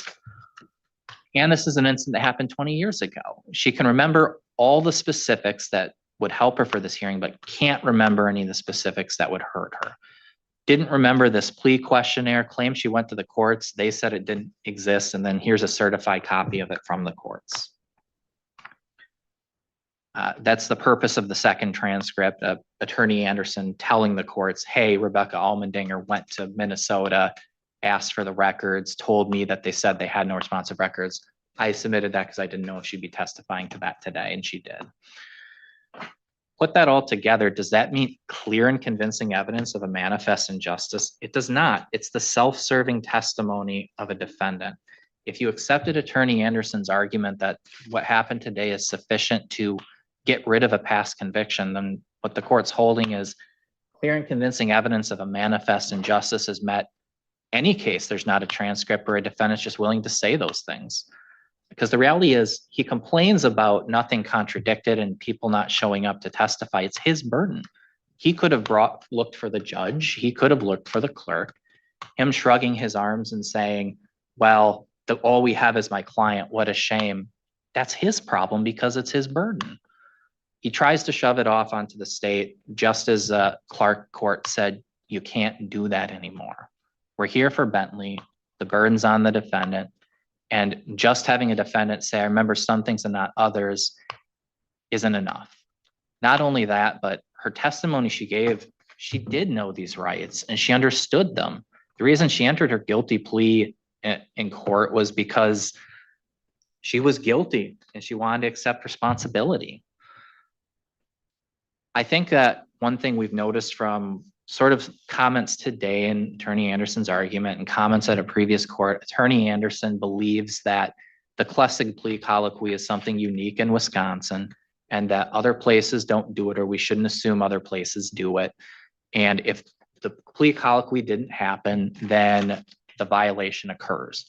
And this is an incident that happened 20 years ago. She can remember all the specifics that would help her for this hearing, but can't remember any of the specifics that would hurt her. Didn't remember this plea questionnaire, claimed she went to the courts. They said it didn't exist. And then here's a certified copy of it from the courts. That's the purpose of the second transcript of Attorney Anderson telling the courts, hey, Rebecca Allmendinger went to Minnesota, asked for the records, told me that they said they had no responsive records. I submitted that because I didn't know if she'd be testifying to that today, and she did. Put that all together, does that mean clear and convincing evidence of a manifest injustice? It does not. It's the self-serving testimony of a defendant. If you accepted Attorney Anderson's argument that what happened today is sufficient to get rid of a past conviction, then what the court's holding is clear and convincing evidence of a manifest injustice is met. Any case, there's not a transcript or a defendant's just willing to say those things. Because the reality is he complains about nothing contradicted and people not showing up to testify. It's his burden. He could have looked for the judge. He could have looked for the clerk. Him shrugging his arms and saying, well, all we have is my client. What a shame. That's his problem because it's his burden. He tries to shove it off onto the state, just as Clark Court said, you can't do that anymore. We're here for Bentley. The burden's on the defendant. And just having a defendant say, I remember some things and not others, isn't enough. Not only that, but her testimony she gave, she did know these rights and she understood them. The reason she entered her guilty plea in court was because she was guilty and she wanted to accept responsibility. I think that one thing we've noticed from sort of comments today in Attorney Anderson's argument and comments at a previous court, Attorney Anderson believes that the Klessig plea colloquy is something unique in Wisconsin and that other places don't do it, or we shouldn't assume other places do it. And if the plea colloquy didn't happen, then the violation occurs.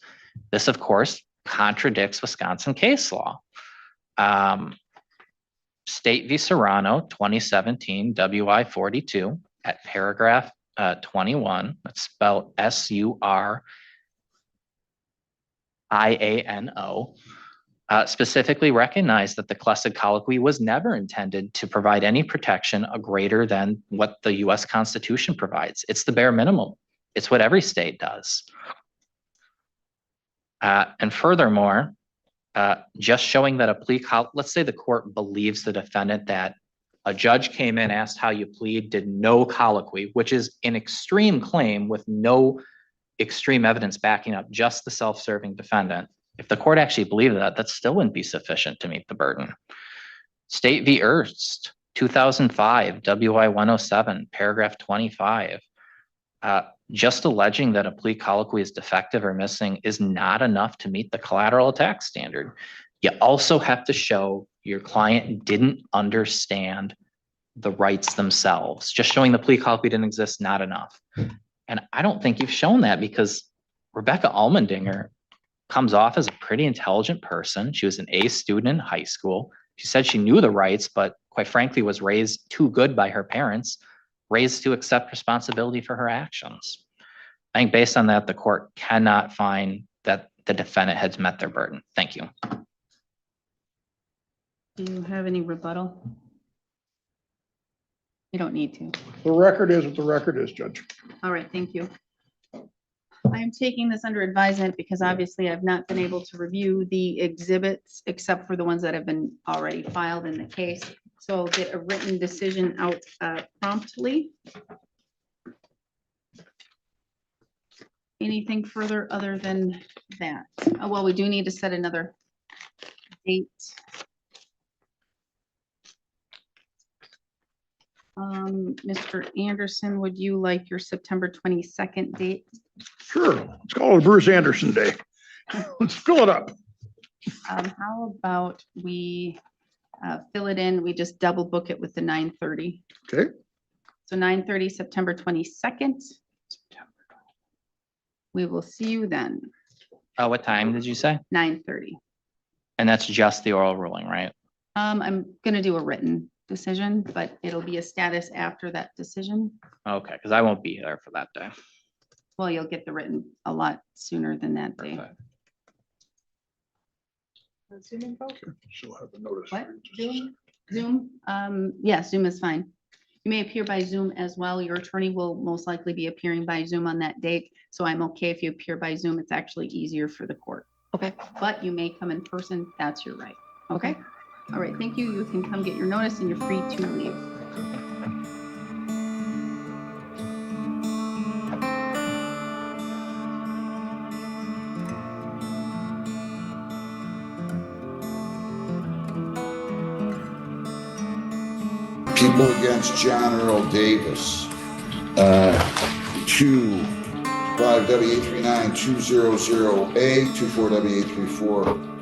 This, of course, contradicts Wisconsin case law. State v. Serrano, 2017, WI 42, at paragraph 21, it's spelled S-U-R-I-A-N-O, specifically recognized that the Klessig colloquy was never intended to provide any protection greater than what the US Constitution provides. It's the bare minimum. It's what every state does. And furthermore, just showing that a plea, let's say the court believes the defendant that a judge came in, asked how you plead, did no colloquy, which is an extreme claim with no extreme evidence backing up just the self-serving defendant. If the court actually believed that, that still wouldn't be sufficient to meet the burden. State v. Ernst, 2005, WI 107, paragraph 25. Just alleging that a plea colloquy is defective or missing is not enough to meet the collateral attack standard. You also have to show your client didn't understand the rights themselves. Just showing the plea colloquy didn't exist, not enough. And I don't think you've shown that because Rebecca Allmendinger comes off as a pretty intelligent person. She was an A student in high school. She said she knew the rights, but quite frankly was raised too good by her parents, raised to accept responsibility for her actions. I think based on that, the court cannot find that the defendant has met their burden. Thank you. Do you have any rebuttal? You don't need to. The record is what the record is, Judge. All right, thank you. I am taking this under advisement because obviously I've not been able to review the exhibits except for the ones that have been already filed in the case. So I'll get a written decision out promptly. Anything further other than that? Well, we do need to set another date. Mr. Anderson, would you like your September 22nd date? Sure. Let's call it Bruce Anderson Day. Let's fill it up. How about we fill it in? We just double book it with the 9:30. Okay. So 9:30, September 22nd. We will see you then. What time did you say? 9:30. And that's just the oral ruling, right? I'm gonna do a written decision, but it'll be a status after that decision. Okay, because I won't be there for that day. Well, you'll get the written a lot sooner than that day. Perfect. Zoom info? She'll have a notice. What? Zoom? Yeah, Zoom is fine. You may appear by Zoom as well. Your attorney will most likely be appearing by Zoom on that date. So I'm okay if you appear by Zoom. It's actually easier for the court. Okay. But you may come in person. That's your right. Okay? All right, thank you. You can come get your notice and you're free to leave. People against John Earl Davis. 25W839-200A,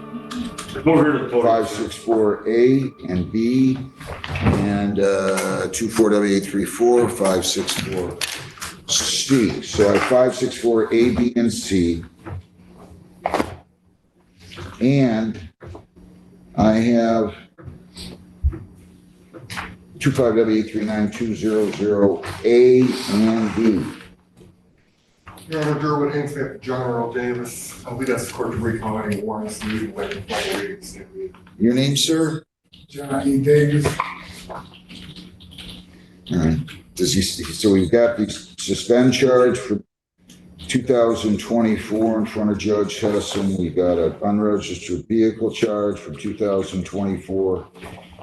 24W834-564A and B, and 24W834-564C. So I have 564A, B, and C. And I have 25W839-200A and B. Your Honor, Durwood Aint, John Earl Davis. We'd ask the court to recall any warrants needed when the final readings. Your name, sir? John E. Davis. All right. Does he, so we've got the suspend charge for 2024 in front of Judge Hessen. We got an unregistered vehicle charge from 2024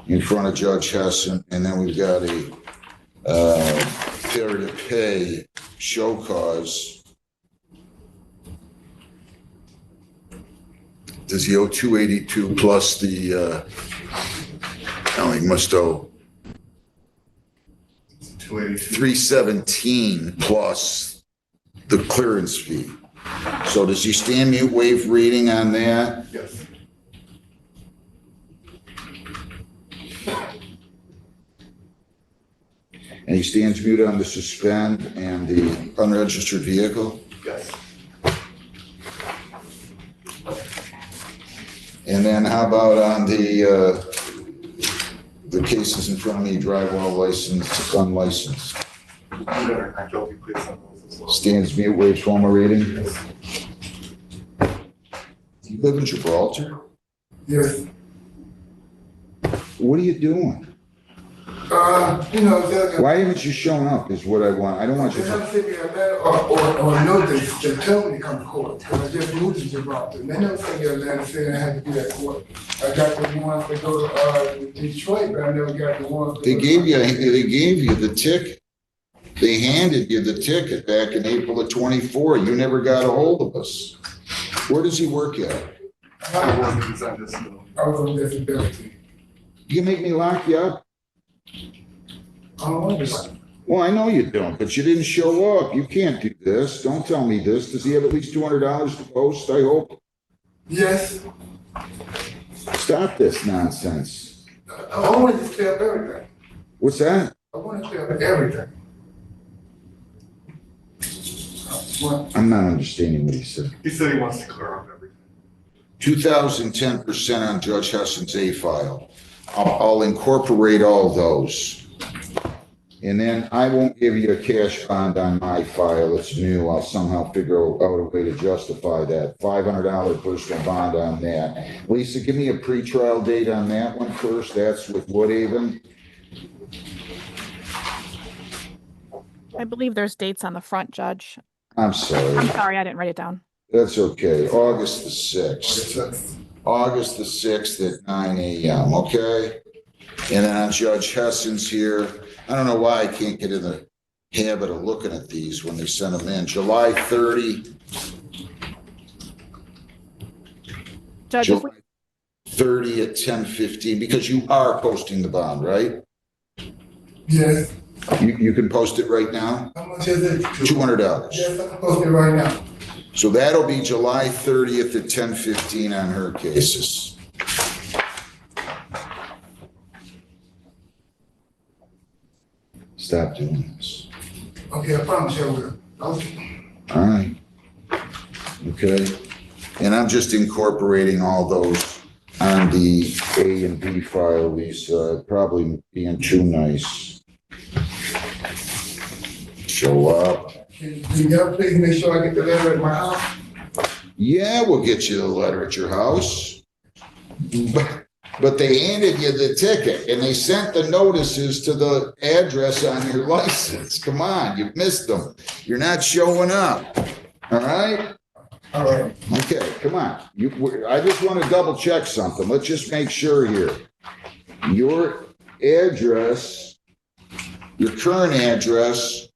in front of Judge Hessen. And then we've got a failure to pay show cause. Does he owe 282 plus the, no, he must owe 317 plus the clearance fee. So does he stand mute, waive reading on that? Yes. And he stands mute on the suspend and the unregistered vehicle? Yes. And then how about on the cases in front of me, drive while licensed, unlicensed? Your Honor, guilty pleas on those as well. Stands mute, waives formal reading? Yes. Do you live in Gibraltar? Yes. What are you doing? Why haven't you shown up is what I want. I don't want you They to. have sent me a letter or a notice to tell me to come to court, because I just moved to Gibraltar. And they never sent me a letter saying I had to be at court. I got the ones to go to Detroit, but I never got the ones. They gave you the ticket. They handed you the ticket back in April of 24. You never got a hold of us. Where does he work at? I wasn't consent disability. I was on disability. You make me lock you up? I don't want to. Well, I know you don't, but you didn't show up. You can't do this. Don't tell me this. Does he have at least $200 to post, I hope? Yes, Stop this nonsense. I want to clear up everything. What's that? I want to clear up everything. Well, I'm not understanding what he said. He said he wants to clear up everything. 2010% on Judge Hessen's A file. I'll incorporate all those. And then I won't give you a cash bond on my file. It's new. I'll somehow figure out a way to justify that. $500 personal bond on that. Lisa, give me a pretrial date on that one first. That's with Woodhaven. I believe there's dates on the front, Judge. I'm I'm sorry. sorry, I didn't write it down. That's okay. August the 6th. August the 6th at 9 a.m., okay? And then on Judge Hessen's here, I don't know why I can't get in the habit of looking at these when they send them in. July 30, Judge, if we- July 30 at 10:15, because you are posting the bond, right? yes, You can post it right now? how much is it? $200. Yes, I'm supposed to be right now. So that'll be July 30th at 10:15 on her cases. Stop doing this. Okay, I promise you I will. Okay. All right. Okay. And I'm just incorporating all those on the A and B file, Lisa, probably being too nice. Show up. Can you please make sure I get the letter at my house? Yeah, we'll get you the letter at your house. But they handed you the ticket and they sent the notices to the address on your license. Come on, you've missed them. You're not showing up. All right? All right. Okay, come on. I just want to double check something. Let's just make sure here. Your address, your current address.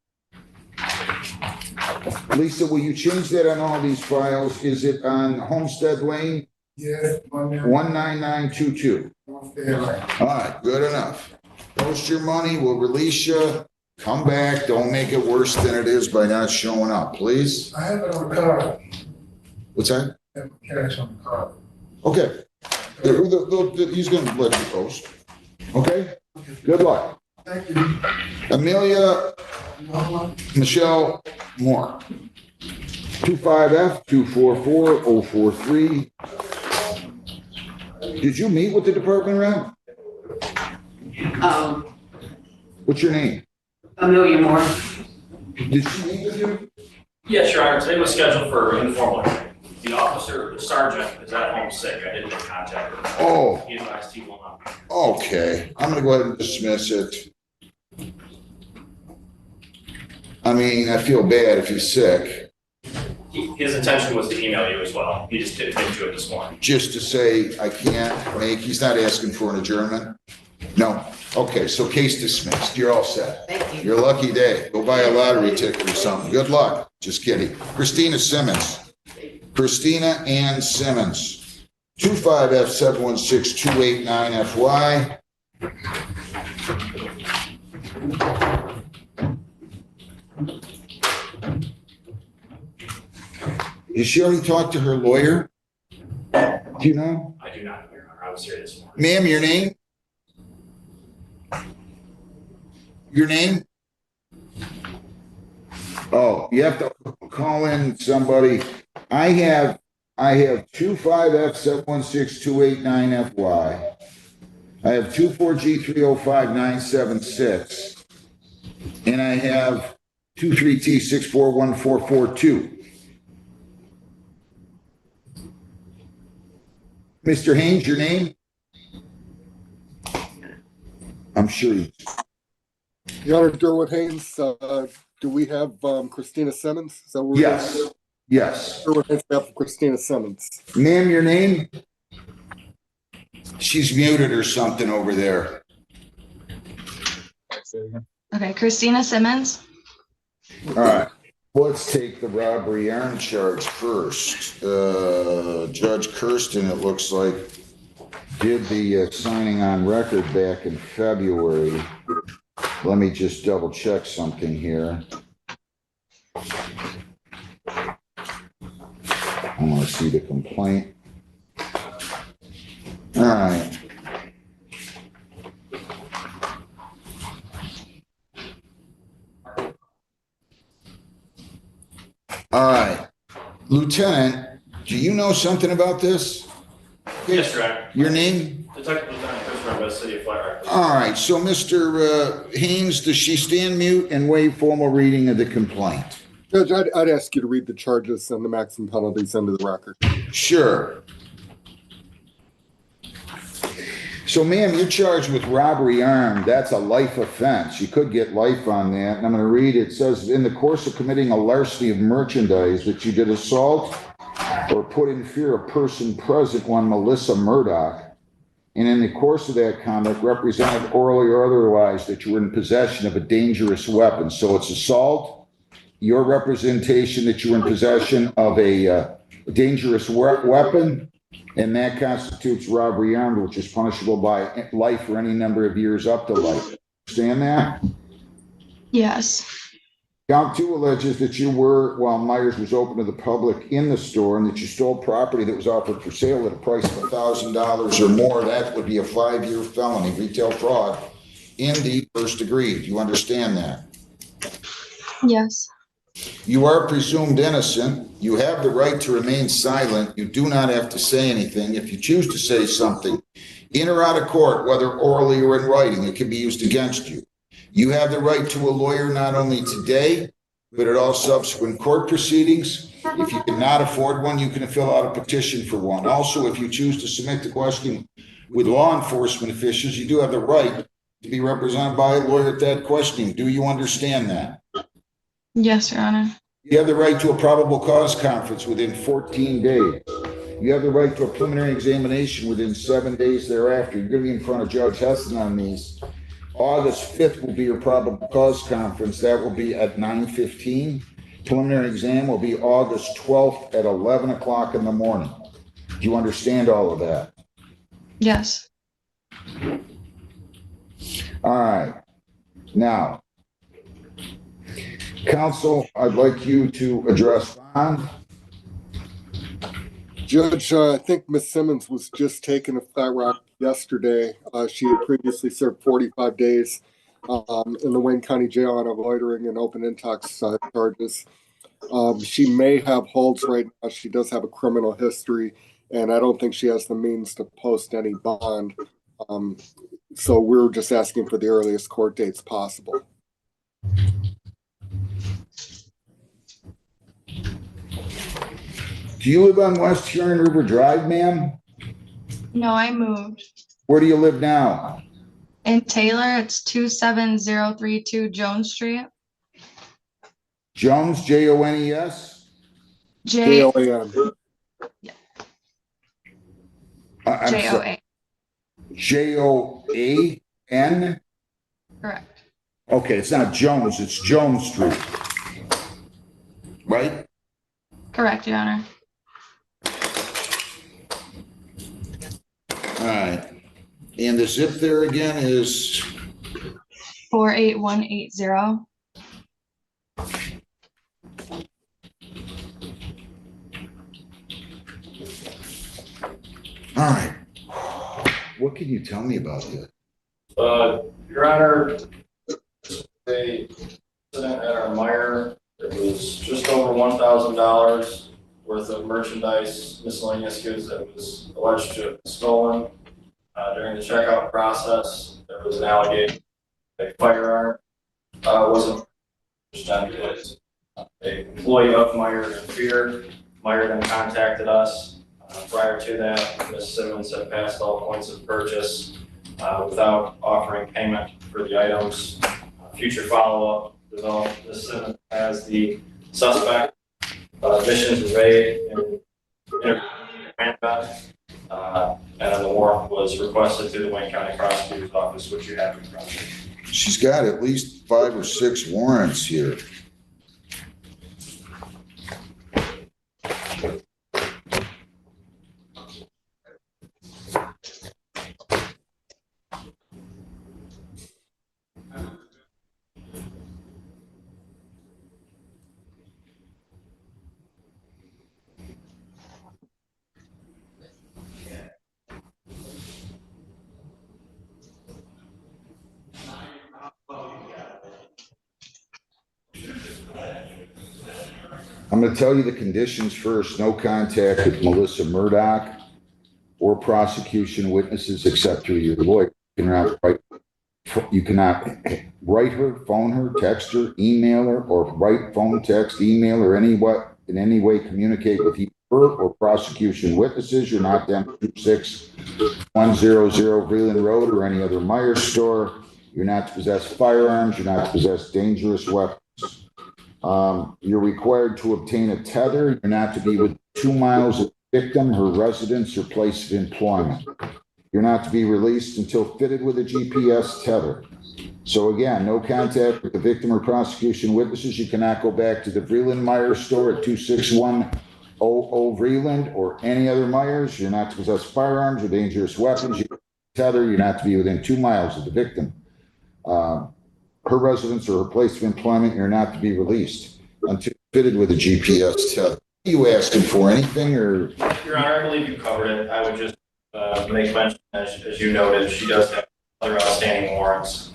Lisa, will you change that on all these files? Is it on Homestead Lane? Yeah. 19922. All right, good enough. Post your money, we'll release you. Come back, don't make it worse than it is by not showing up, please. I have it on the card. What's that? I have cash on the card. Okay. He's gonna let you post. Okay? Good luck. Thank you. Amelia Michelle Moore. 25F244043. Did you meet with the department rep? What's your name? Amelia Moore. Did she meet with you? Yes, Your Honor, today was scheduled for informal hearing. The officer, the sergeant, is at home sick. I didn't get contact with him. Oh, He advised he will not be. okay. I'm gonna go ahead and dismiss it. I mean, I feel bad if he's sick. His intention was to email you as well. He just didn't do it this morning. Just to say, I can't make, he's not asking for an adjournment? No? Okay, so case dismissed. You're all set. Thank you. Your lucky day. Go buy a lottery ticket or something. Good luck. Just kidding. Christina Simmons. Christina Ann Simmons. 25F716289FY. Did she already talk to her lawyer? Do you know? I do not, Your Honor. I was here this morning. Ma'am, your name? Your name? Oh, you have to call in somebody. I have 25F716289FY. I have 24G305976. And I have 23T641442. Mr. Haynes, your name? I'm sure you. Your Honor, Derwin Haynes, do we have Christina Simmons? Is that what we're Yes, doing? yes. Derwin Haynes, behalf of Christina Simmons. Ma'am, your name? She's muted or something over there. Okay, Christina Simmons. All right, let's take the robbery arm charge first. Judge Kirsten, it looks like, did the signing on record back in February. Let me just double check something here. I want to see the complaint. All right. All right. Lieutenant, do you know something about this? Yes, Your Honor. Your name? Detective Lieutenant Chris Rumba, City of Flat Rock. All right, so Mr. Haynes, does she stand mute and waive formal reading of the complaint? Judge, I'd ask you to read the charges and the maximum penalties into the record. Sure. So ma'am, you're charged with robbery armed. That's a life offense. You could get life on that. And I'm going to read, it says, in the course of committing a larceny of merchandise that you did assault or put in fear a person present, one Melissa Murdoch, and in the course of that conduct represented orally or otherwise that you were in possession of a dangerous weapon. So it's assault, your representation that you were in possession of a dangerous weapon, and that constitutes robbery armed, which is punishable by life or any number of years up to life. Understand that? Yes. Count 2 alleges that you were, while Myers was open to the public in the store, and that you stole property that was offered for sale at a price of $1,000 or more. That would be a 5-year felony, retail fraud, in the first degree. Do you understand that? Yes. You are presumed innocent. You have the right to remain silent. You do not have to say anything. If you choose to say something, in or out of court, whether orally or in writing, it can be used against you. You have the right to a lawyer not only today, but at all subsequent court proceedings. If you cannot afford one, you can fill out a petition for one. Also, if you choose to submit the question with law enforcement officials, you do have the right to be represented by a lawyer at that questioning. Do you understand that? Yes, Your Honor. You have the right to a probable cause conference within 14 days. You have the right to a preliminary examination within 7 days thereafter. You're going to be in front of Judge Heston on these. August 5th will be your probable cause conference. That will be at 9:15. Preliminary exam will be August 12th at 11 o'clock in the morning. Do you understand all of that? Yes. All right. Now, counsel, I'd like you to address bond. Judge, I think Ms. Simmons was just taken a flat rock yesterday. She had previously served 45 days in the Wayne County Jail on loitering and open intox charges. She may have holds right now. She does have a criminal history, and I don't think she has the means to post any bond. So we're just asking for the earliest court dates possible. Do you live on West Huron River Drive, ma'am? No, I moved. Where do you live now? In Taylor, it's 27032 Jones Street. Jones, Jones? J JOAN. I'm sorry. JOA. JOAN? Correct. Okay, it's not Jones, it's Jones Street. Right? Correct, Your Honor. All right. And the zip there again is 48180. all right. What can you tell me about this? Your Honor, a incident at our Meyer, it was just over $1,000 worth of merchandise, miscellaneous goods that was alleged to have been stolen. During the checkout process, there was an allegation that a firearm wasn't presented. An employee of Meyer in fear. Meyer then contacted us. Prior to that, Ms. Simmons had passed all points of purchase without offering payment for the items. Future follow-up developed Ms. Simmons as the suspect. Admissions were made in and then the warrant was requested to the Wayne County Prosecutor's Office, which you have in front of you. She's got at least 5 or 6 warrants here. I'm going to tell you the conditions first. No contact with Melissa Murdoch or prosecution witnesses except through your lawyer. You cannot write her, phone her, text her, email her, or write, phone, text, email, or in any way communicate with either her or prosecution witnesses. You're not down 26100 Vreeland Road or any other Meyer store. You're not to possess firearms. You're not to possess dangerous weapons. You're required to obtain a tether. You're not to be within 2 miles of the victim, her residence, or place of employment. You're not to be released until fitted with a GPS tether. So again, no contact with the victim or prosecution witnesses. You cannot go back to the Vreeland Meyer store at 26100 Vreeland or any other Myers. You're not to possess firearms or dangerous weapons. You're tether. You're not to be within 2 miles of the victim. Her residence or her place of employment, you're not to be released until fitted with a GPS tether. Are you asking for anything or? Your Honor, I believe you covered it. I would just make mention, as you noted, she does have other outstanding warrants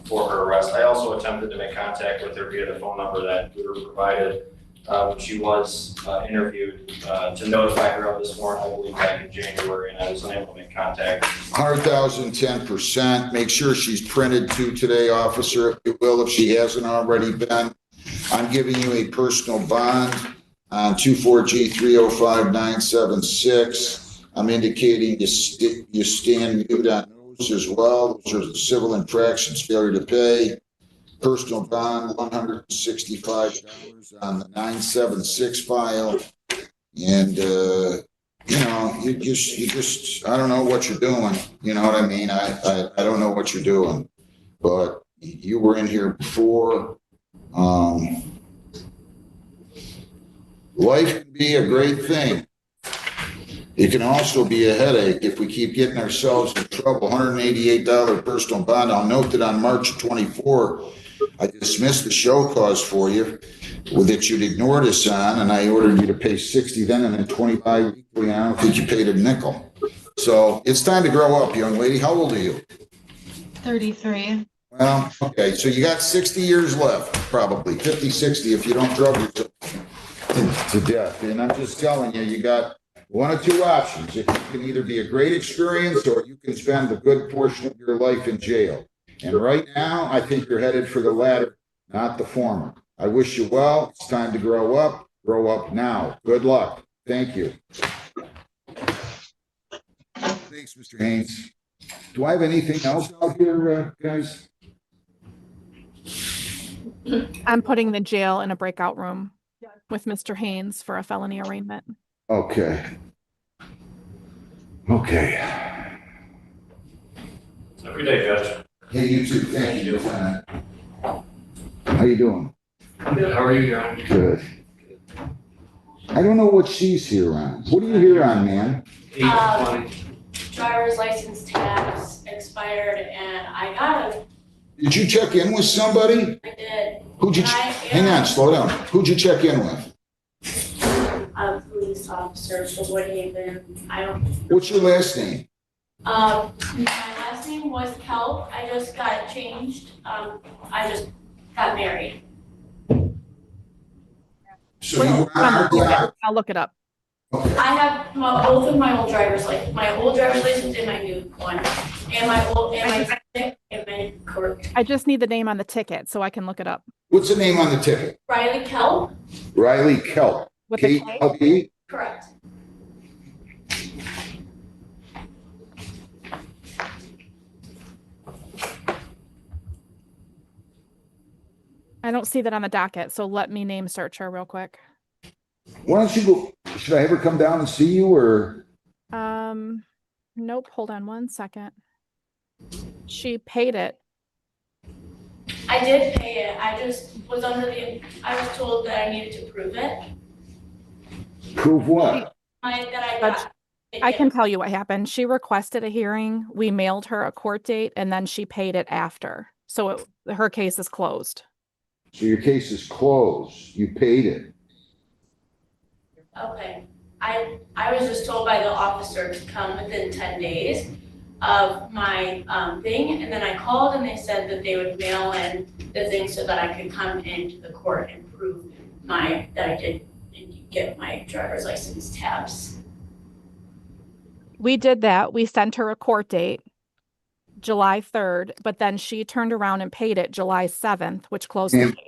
for her arrest. I also attempted to make contact with her via the phone number that we were provided when she was interviewed, to notify her of this warrant, I believe back in January, and I was unable to make contact. 100,000, 10%. Make sure she's printed too today, officer, if you will, if she hasn't already been. I'm giving you a personal bond on 24G 305976. I'm indicating you stand mute on those as well. Those are civil infractions, failure to pay. Personal bond, $165 on the 976 file. And, you know, you just, I don't know what you're doing. You know what I mean? I don't know what you're doing, but you were in here before. Life can be a great thing. It can also be a headache if we keep getting ourselves in trouble. $188 personal bond. I'll note that on March 24, I dismissed the show cause for you that you'd ignored us on, and I ordered you to pay 60 then and then 25 weekly. I don't think you paid a nickel. So it's time to grow up, young lady. How old are you? 33. Well, okay, so you got 60 years left, probably 50, 60 if you don't drug yourself to death. And I'm just telling you, you got one of two options. It can either be a great experience or you can spend a good portion of your life in jail. And right now, I think you're headed for the latter, not the former. I wish you well. It's time to grow up. Grow up now. Good luck. Thank you. Thanks, Mr. Haynes. Do I have anything else out here, guys? I'm putting the jail in a breakout room with Mr. Haynes for a felony arraignment. Okay. Okay. Every day, Judge. Hey, you too. Thank you. How you doing? Good. How are you, John? Good. I don't know what she's here on. What are you here on, man? Driver's license tabs expired and I got it. Did you check in with somebody? I did. Who'd you, hang on, slow down. Who'd you check in with? A police officer for Woodhaven. I don't. What's your last name? My last name was Kelp. I just got it changed. I just got married. So you were on our block. I'll look it up. Okay. I have both of my old driver's license, my old driver's license and my new one, and my old and my ticket and my court. I just need the name on the ticket so I can look it up. What's the name on the ticket? Riley Kelp. Riley Kelp. With a K? K-L-E? Correct. I don't see that on the docket, so let me name search her real quick. Why don't you go, should I ever come down and see you or? Nope, hold on one second. She paid it. I did pay it. I just was I was told that I needed to prove it. Prove what? I can tell you what happened. She requested a hearing. We mailed her a court date and then she paid it after. So her case is closed. So your case is closed. You paid it. Okay. I was just told by the officer to come within 10 days of my thing, and then I called and they said that they would mail in the thing so that I could come into the court and prove that I did get my driver's license tabs. We did that. We sent her a court date, July 3rd, but then she turned around and paid it July 7th, which closed the case.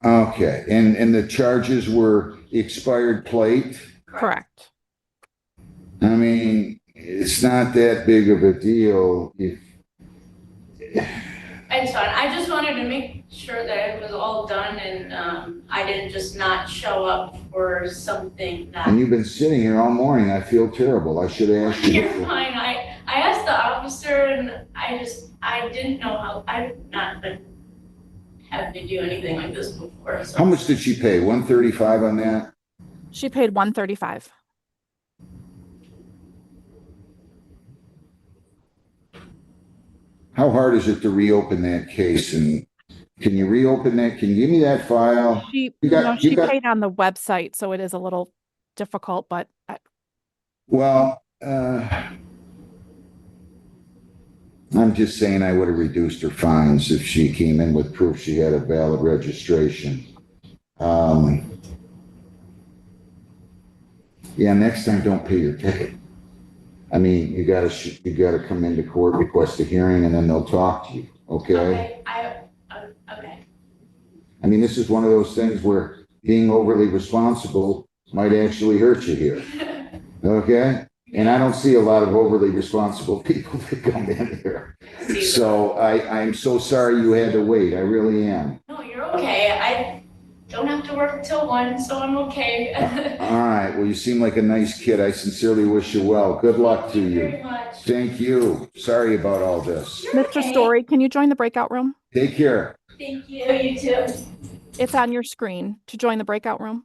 Okay, and the charges were expired plate? Correct. I mean, it's not that big of a deal if. It's fine. I just wanted to make sure that it was all done and I didn't just not show up for something that. And you've been sitting here all morning. I feel terrible. I should have asked you. You're fine. I asked the officer and I didn't know how, I've not been having to do anything like this before. So. How much did she pay? 135 on that? She paid $135. How hard is it to reopen that case? And can you reopen that? Can you give me that file? She paid on the website, so it is a little difficult, but. Well, I'm just saying I would have reduced her fines if she came in with proof she had a valid registration. Yeah, next time, don't pay your ticket. I mean, you gotta come into court, request a hearing, and then they'll talk to you, okay? Okay. I mean, this is one of those things where being overly responsible might actually hurt you here, okay? And I don't see a lot of overly responsible people that come in here. So I'm so sorry you had to wait, I really am. No, you're okay. I don't have to work until 1, so I'm okay. All right, well, you seem like a nice kid. I sincerely wish you well. Good luck to Thank you you. very much. Thank you. Sorry about all this. You're Mr. okay. Story, can you join the breakout room? Take care. Thank you. You too. It's on your screen to join the breakout room.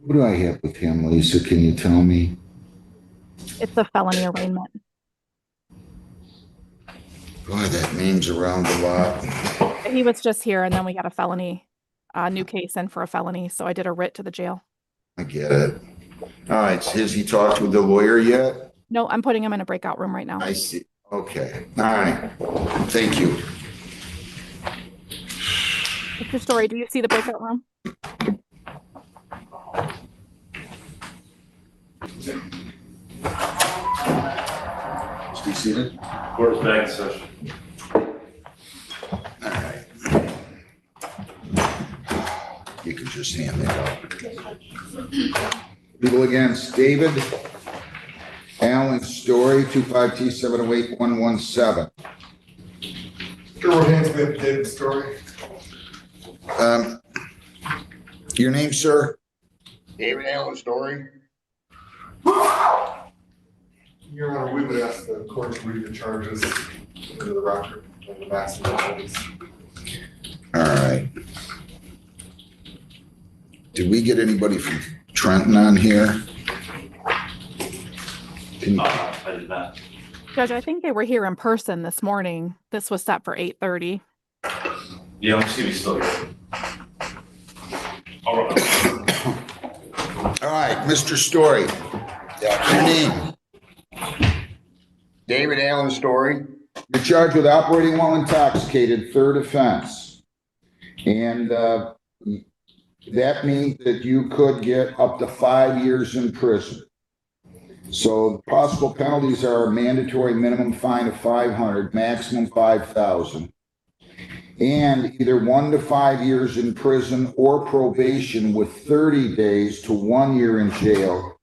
What do I have with him, Lisa? Can you tell me? It's a felony arraignment. Boy, that name's around a lot. He was just here and then we got a felony, new case in for a felony. So I did a writ to the jail. I get it. All right, so has he talked with the lawyer yet? No, I'm putting him in a breakout room right now. I see. Okay. All right. Thank you. Mr. Story, do you see the breakout room? Stay seated. Court's back in session. All right. You can just hand that out. Legal against David Allen Story, 25T708117. Sure, hands with David Story. Your name, sir? David Allen Story. Your Honor, we would ask the court to read the charges into the record of the maximum sentence. All right. Did we get anybody from Trenton on here? I did not. Judge, I think they were here in person this morning. This was set for 8:30. Yeah, I'm just gonna be still here. All right. All right, Mr. Story. Your name? David Allen Story. You're charged with operating while intoxicated, third offense. And that means that you could get up to 5 years in prison. So possible penalties are a mandatory minimum fine of $500, maximum $5,000. And either 1 to 5 years in prison or probation with 30 days to 1 year in jail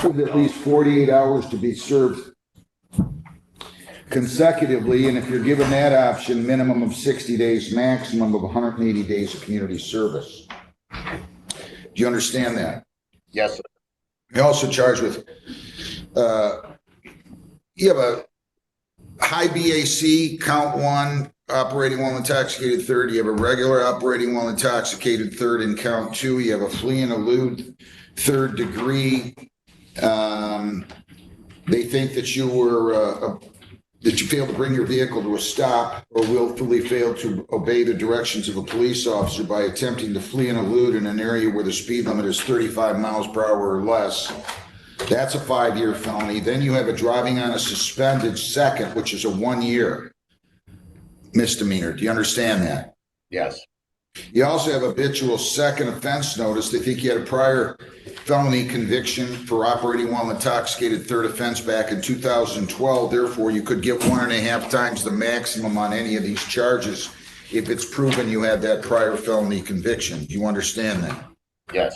with at least 48 hours to be served consecutively. And if you're given that option, minimum of 60 days, maximum of 180 days of community service. Do you understand that? Yes, sir. You're also charged with, you have a high BAC, count 1, operating while intoxicated, third. You have a regular operating while intoxicated, third, in count 2. You have a flee and elude, third degree. They think that you were, that you failed to bring your vehicle to a stop or willfully failed to obey the directions of a police officer by attempting to flee and elude in an area where the speed limit is 35 miles per hour or less. That's a 5-year felony. Then you have a driving on a suspended second, which is a 1-year misdemeanor. Do you understand that? Yes. You also have habitual second offense notice. They think you had a prior felony conviction for operating while intoxicated, third offense back in 2012. Therefore, you could get 1.5 times the maximum on any of these charges if it's proven you had that prior felony conviction. Do you understand that? Yes.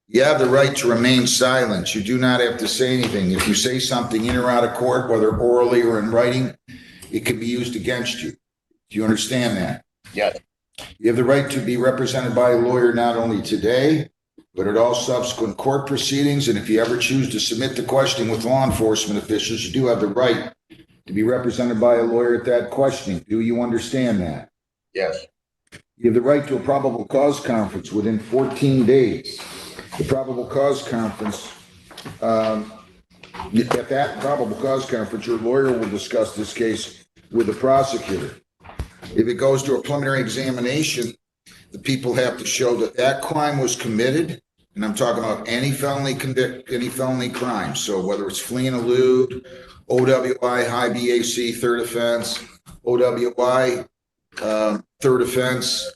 You have the right to remain silent. You do not have to say anything. If you say something in or out of court, whether orally or in writing, it can be used against you. Do you understand that? Yes. You have the right to be represented by a lawyer not only today, but at all subsequent court proceedings. And if you ever choose to submit the questioning with law enforcement officials, you do have the right to be represented by a lawyer at that questioning. Do you understand that? Yes. You have the right to a probable cause conference within 14 days. The probable cause conference, at that probable cause conference, your lawyer will discuss this case with the prosecutor. If it goes to a preliminary examination, the people have to show that that crime was committed, and I'm talking about any felony crime. So whether it's flee and elude, OWI, high BAC, third offense, OWI, third offense,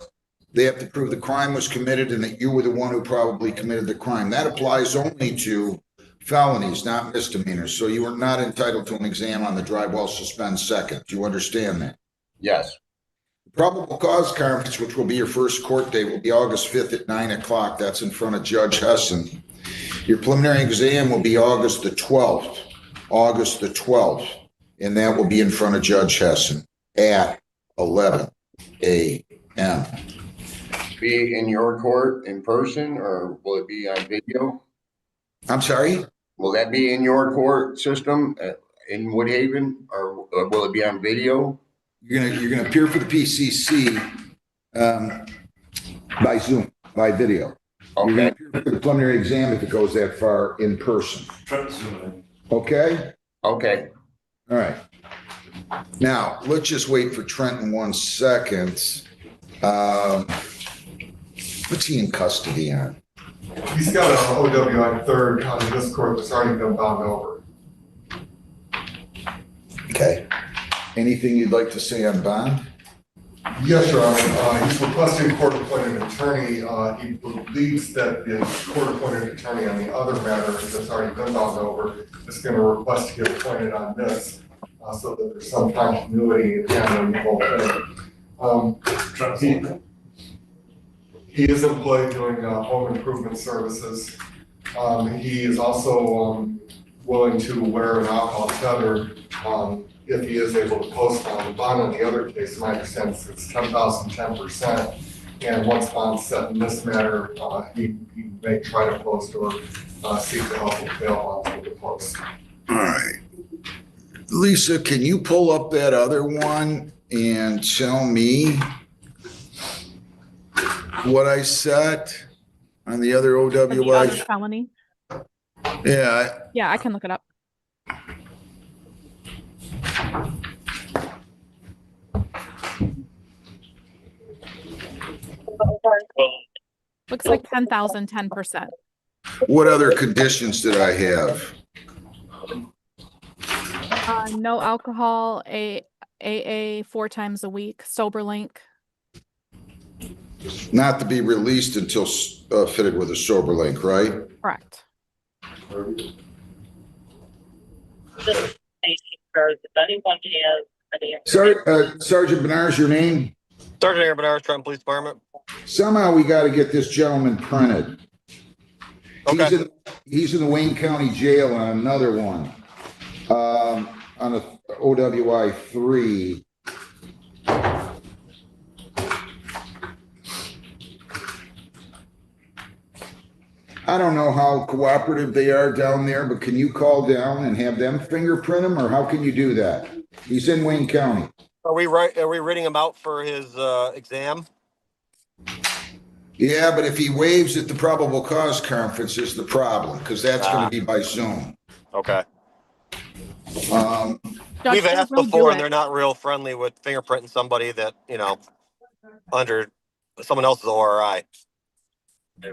they have to prove the crime was committed and that you were the one who probably committed the crime. That applies only to felonies, not misdemeanors. So you are not entitled to an exam on the drive while suspend second. Do you understand that? Yes. Probable cause conference, which will be your first court date, will be August 5th at 9 o'clock. That's in front of Judge Hessen. Your preliminary exam will be August the 12th, and that will be in front of Judge Hessen at 11 a.m. Be in your court in person, or will it be on video? I'm sorry? Will that be in your court system in Woodhaven, or will it be on video? You're gonna appear for the PCC by Zoom, by video. You're gonna appear for the preliminary exam if it goes that far in person. Okay? Okay. All right. Now, let's just wait for Trenton 1 second. What's he in custody on? He's got an OWI third out of this court that's already been bound over. Okay. Anything you'd like to say on bond? Yes, Your Honor. He's requesting court-appointed attorney. He believes that the court-appointed attorney on the other matter that's already been bound over is going to request to get appointed on this, so that there's some continuity in handling the whole thing. He is employed doing home improvement services. He is also willing to wear an alcohol tether if he is able to post bond. The bond on the other case, my understanding is it's 10,000, 10%. And once bond's set in this matter, he may try to post or seek the help of bail bonds with the post. All right. Lisa, can you pull up that other one and tell me what I set on the other For the other OWI? felony. Yeah, Yeah, I can look it up. Looks like 10,000, 10%. what other conditions did I have? No alcohol, AA 4 times a week, sober link. Not to be released until fitted with a sober link, right? Correct. Sergeant Benars, your name? Sergeant Aaron Benars, Trenton Police Department. Somehow we got to get this gentleman printed. Okay. He's in the Wayne County Jail on another one. On a OWI 3. I don't know how cooperative they are down there, but can you call down and have them fingerprint him, or how can you do that? He's in Wayne County. Are we reading him out for his exam? Yeah, but if he waives at the probable cause conference is the problem, because that's going to be by Zoom. Okay. Judge, We've asked they'll do before, and it. they're not real friendly with fingerprinting somebody that, you know, under someone else's ORI. All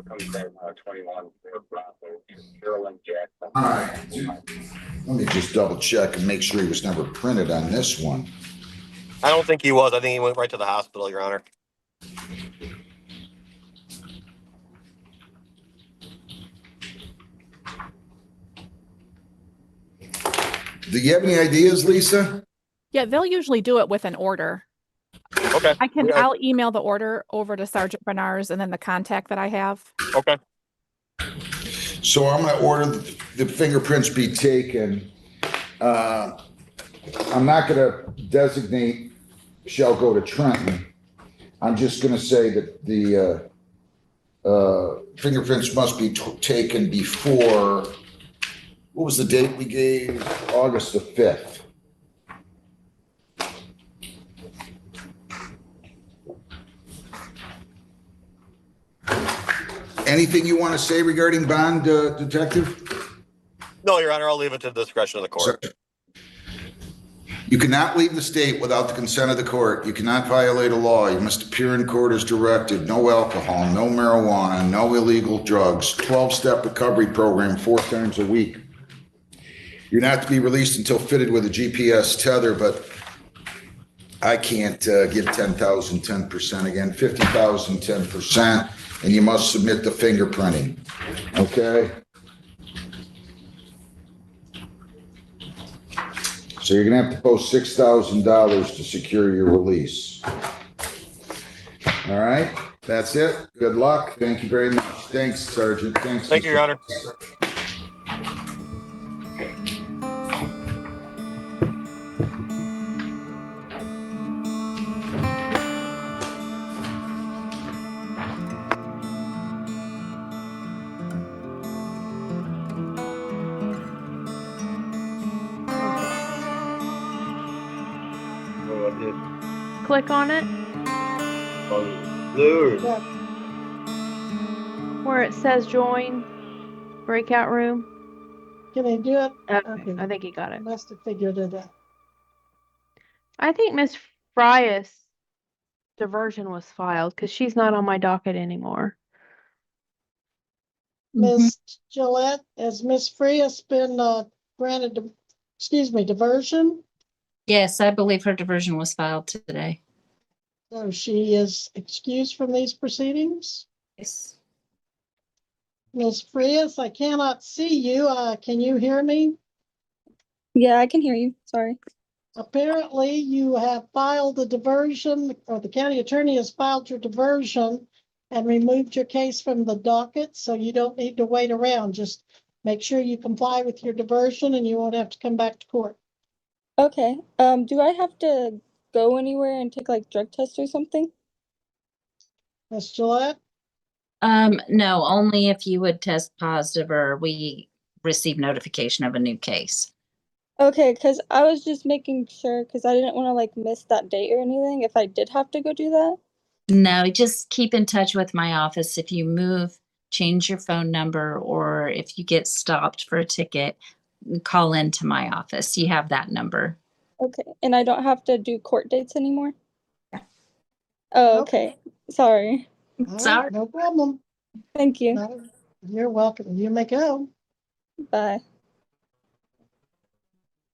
right. Let me just double check and make sure he was never printed on this one. I don't think he was. I think he went right to the hospital, Your Honor. Do you have any ideas, Lisa? Yeah, they'll usually do it with an order. Okay. I'll email the order over to Sergeant Benars and then the contact that I have. Okay. So I'm going to order the fingerprints be taken. I'm not going to designate shall go to Trenton. I'm just going to say that the fingerprints must be taken before, what was the date we gave? August the 5th. Anything you want to say regarding bond, Detective? No, Your Honor, I'll leave it to the discretion of the court. You cannot leave the state without the consent of the court. You cannot violate a law. You must appear in court as directed. No alcohol, no marijuana, no illegal drugs. 12-step recovery program 4 times a week. You're not to be released until fitted with a GPS tether, but I can't give 10,000, 10% again, 50,000, 10%, and you must submit the fingerprinting, okay? So you're gonna have to post $6,000 to secure your release. All right, that's it. Good luck. Thank you very much. Thanks, Sergeant. Thanks. Thank you, Your Honor. Click on it where it says join breakout room. Can I do it? Okay, I think he got it. Must have figured it out. I think Miss Frias' diversion was filed because she's not on my docket anymore. Miss Gillette, has Miss Frias been granted, diversion? Yes, I believe her diversion was filed today. So she is excused from these proceedings? Yes. Miss Frias, I cannot see you. Can you hear me? Yeah, I can hear you. Sorry. Apparently, you have filed the diversion, or the county attorney has filed your diversion and removed your case from the docket, so you don't need to wait around. Just make sure you comply with your diversion and you won't have to come back to court. Okay. Do I have to go anywhere and take like drug tests or something? Ms. Gillette? No, only if you would test positive or we receive notification of a new case. Okay, because I was just making sure because I didn't want to like miss that date or anything if I did have to go do that. No, just keep in touch with my office. If you move, change your phone number, or if you get stopped for a ticket, call into my office. You have that number. Okay, and I don't have to do court dates anymore? Oh, okay. Sorry. Sorry. No problem. Thank you. No, you're welcome. You may go. Bye.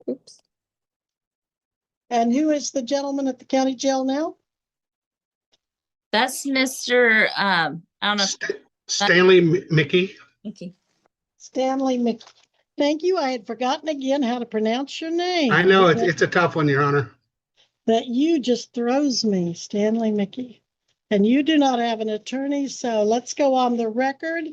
Oops. And who is the gentleman at the county jail now? That's Mr. I don't know. Stanley Mickey. Okay. Stanley Mc. Thank you. I had forgotten again how to pronounce your name. I know it's a tough one, Your Honor. That you just throws me, Stanley Mickey. And you do not have an attorney, so let's go on the record.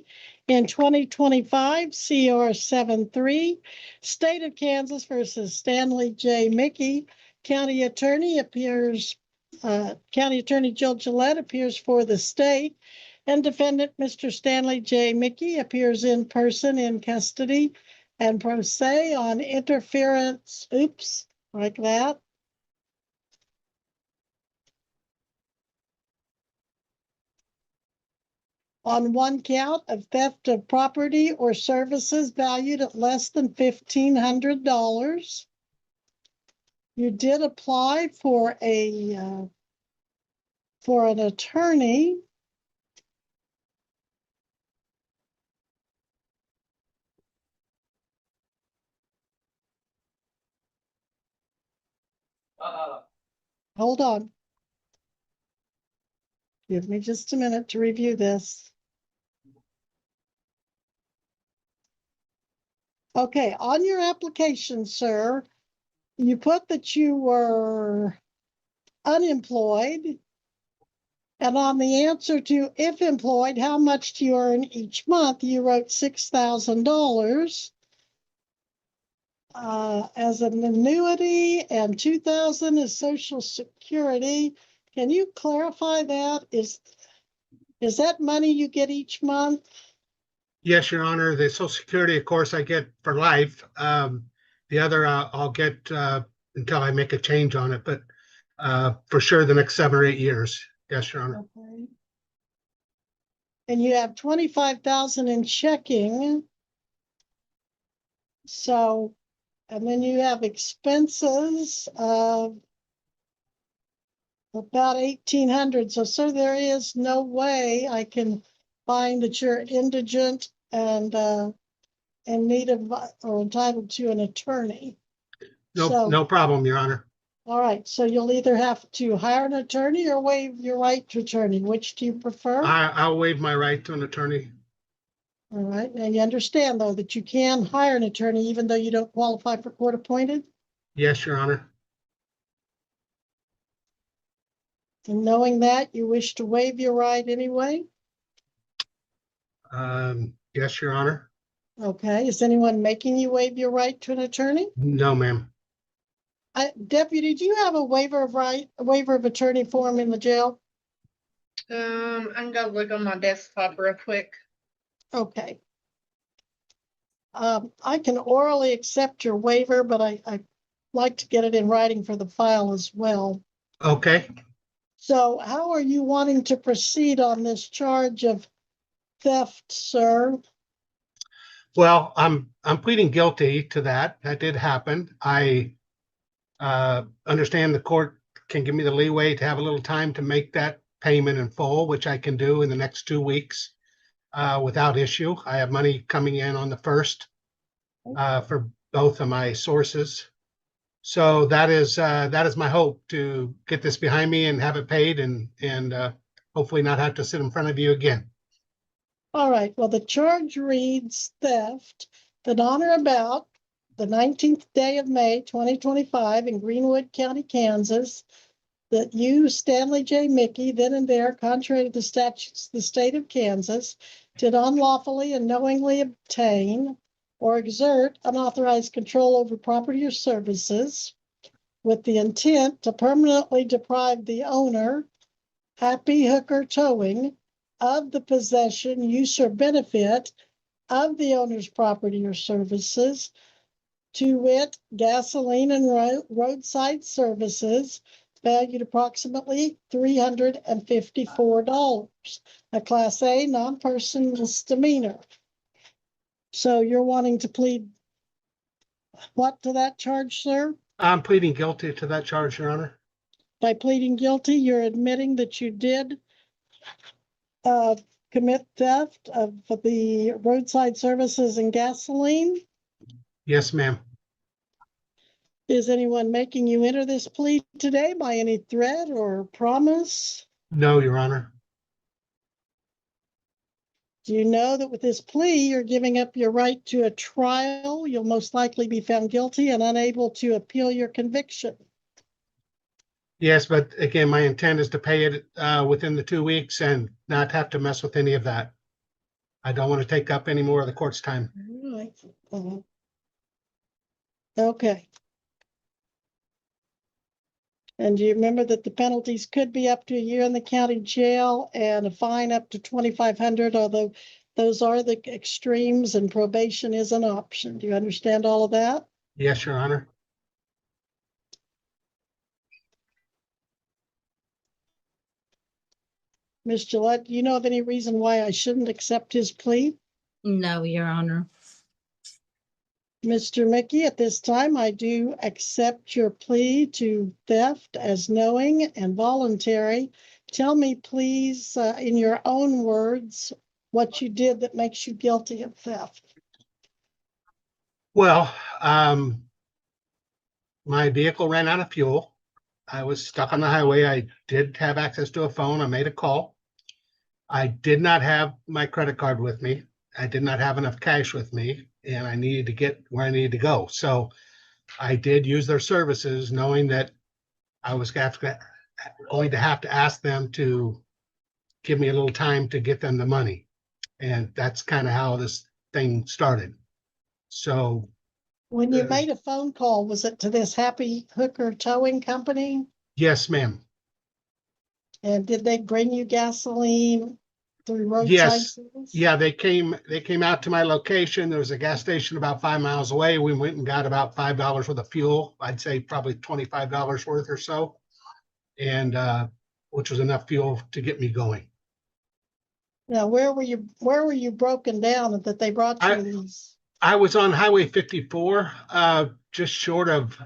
In 2025, CR 73, State of Kansas versus Stanley J. Mickey, County Attorney Jill Gillette appears for the state, and defendant Mr. Stanley J. Mickey appears in person in custody and pro se on interference, like that. On one count of theft of property or services valued at less than $1,500. You did apply for an attorney. Hold on. Give me just a minute to review this. Okay, on your application, sir, you put that you were unemployed. And on the answer to if employed, how much do you earn each month? You wrote $6,000 as an annuity and $2,000 is Social Security. Can you clarify that? Is that money you get each month? Yes, Your Honor. The Social Security, of course, I get for life. The other I'll get until I make a change on it, but for sure the next 7 or 8 years. Yes, Your Honor. Okay. And you have 25,000 in checking. So, and then you have expenses of about 1,800. So, sir, there is no way I can find that you're indigent and in need of or entitled to an attorney. No problem, Your Honor. All right, so you'll either have to hire an attorney or waive your right to attorney. Which do you prefer? I'll waive my right to an attorney. All right, and you understand, though, that you can hire an attorney even though you don't qualify for court appointed? Yes, Your Honor. And knowing that, you wish to waive your right anyway? Yes, Your Honor. Okay, is anyone making you waive your right to an attorney? No, ma'am. Deputy, do you have a waiver of attorney form in the jail? I'm gonna look on my desktop real quick. Okay. I can orally accept your waiver, but I like to get it in writing for the file as well. Okay. So how are you wanting to proceed on this charge of theft, sir? Well, I'm pleading guilty to that. That did happen. I understand the court can give me the leeway to have a little time to make that payment in full, which I can do in the next 2 weeks without issue. I have money coming in on the 1st for both of my sources. So that is my hope, to get this behind me and have it paid and hopefully not have to sit in front of you again. All right, well, the charge reads theft that on or about the 19th day of May, 2025 in Greenwood County, Kansas, that you, Stanley J. Mickey, then and there, contrary to the statutes of the state of Kansas, did unlawfully and knowingly obtain or exert unauthorized control over property or services with the intent to permanently deprive the owner, Happy Hooker Towing, of the possession, use, or benefit of the owner's property or services, to wit, gasoline and roadside services, valued approximately $354, a Class A non-person misdemeanor. So you're wanting to plead what to that charge, sir? I'm pleading guilty to that charge, Your Honor. By pleading guilty, you're admitting that you did commit theft of the roadside services and gasoline? Yes, ma'am. Is anyone making you enter this plea today by any threat or promise? No, Your Honor. Do you know that with this plea, you're giving up your right to a trial? You'll most likely be found guilty and unable to appeal your conviction. Yes, but again, my intent is to pay it within the 2 weeks and not have to mess with any of that. I don't want to take up any more of the court's time. All right. Okay. And do you remember that the penalties could be up to a year in the county jail and a fine up to $2,500, although those are the extremes and probation is an option. Do you understand all of that? Yes, Your Honor. Ms. Gillette, do you know of any reason why I shouldn't accept his plea? No, Your Honor. Mr. Mickey, at this time, I do accept your plea to theft as knowing and voluntary. Tell me, please, in your own words, what you did that makes you guilty of theft. Well, my vehicle ran out of fuel. I was stuck on the highway. I did have access to a phone. I made a call. I did not have my credit card with me. I did not have enough cash with me, and I needed to get where I needed to go. So I did use their services, knowing that I was going to have to ask them to give me a little time to get them the money. And that's kind of how this thing started. So when you made a phone call, was it to this Happy Hooker Towing Company? Yes, ma'am. And did they bring you gasoline through roadside Yes. service? Yeah, they came out to my location. There was a gas station about 5 miles away. We went and got about $5 worth of fuel. I'd say probably $25 worth or so. And which was enough fuel to get me going. Now, where were you broken down that they brought you these? I was on Highway 54, just short of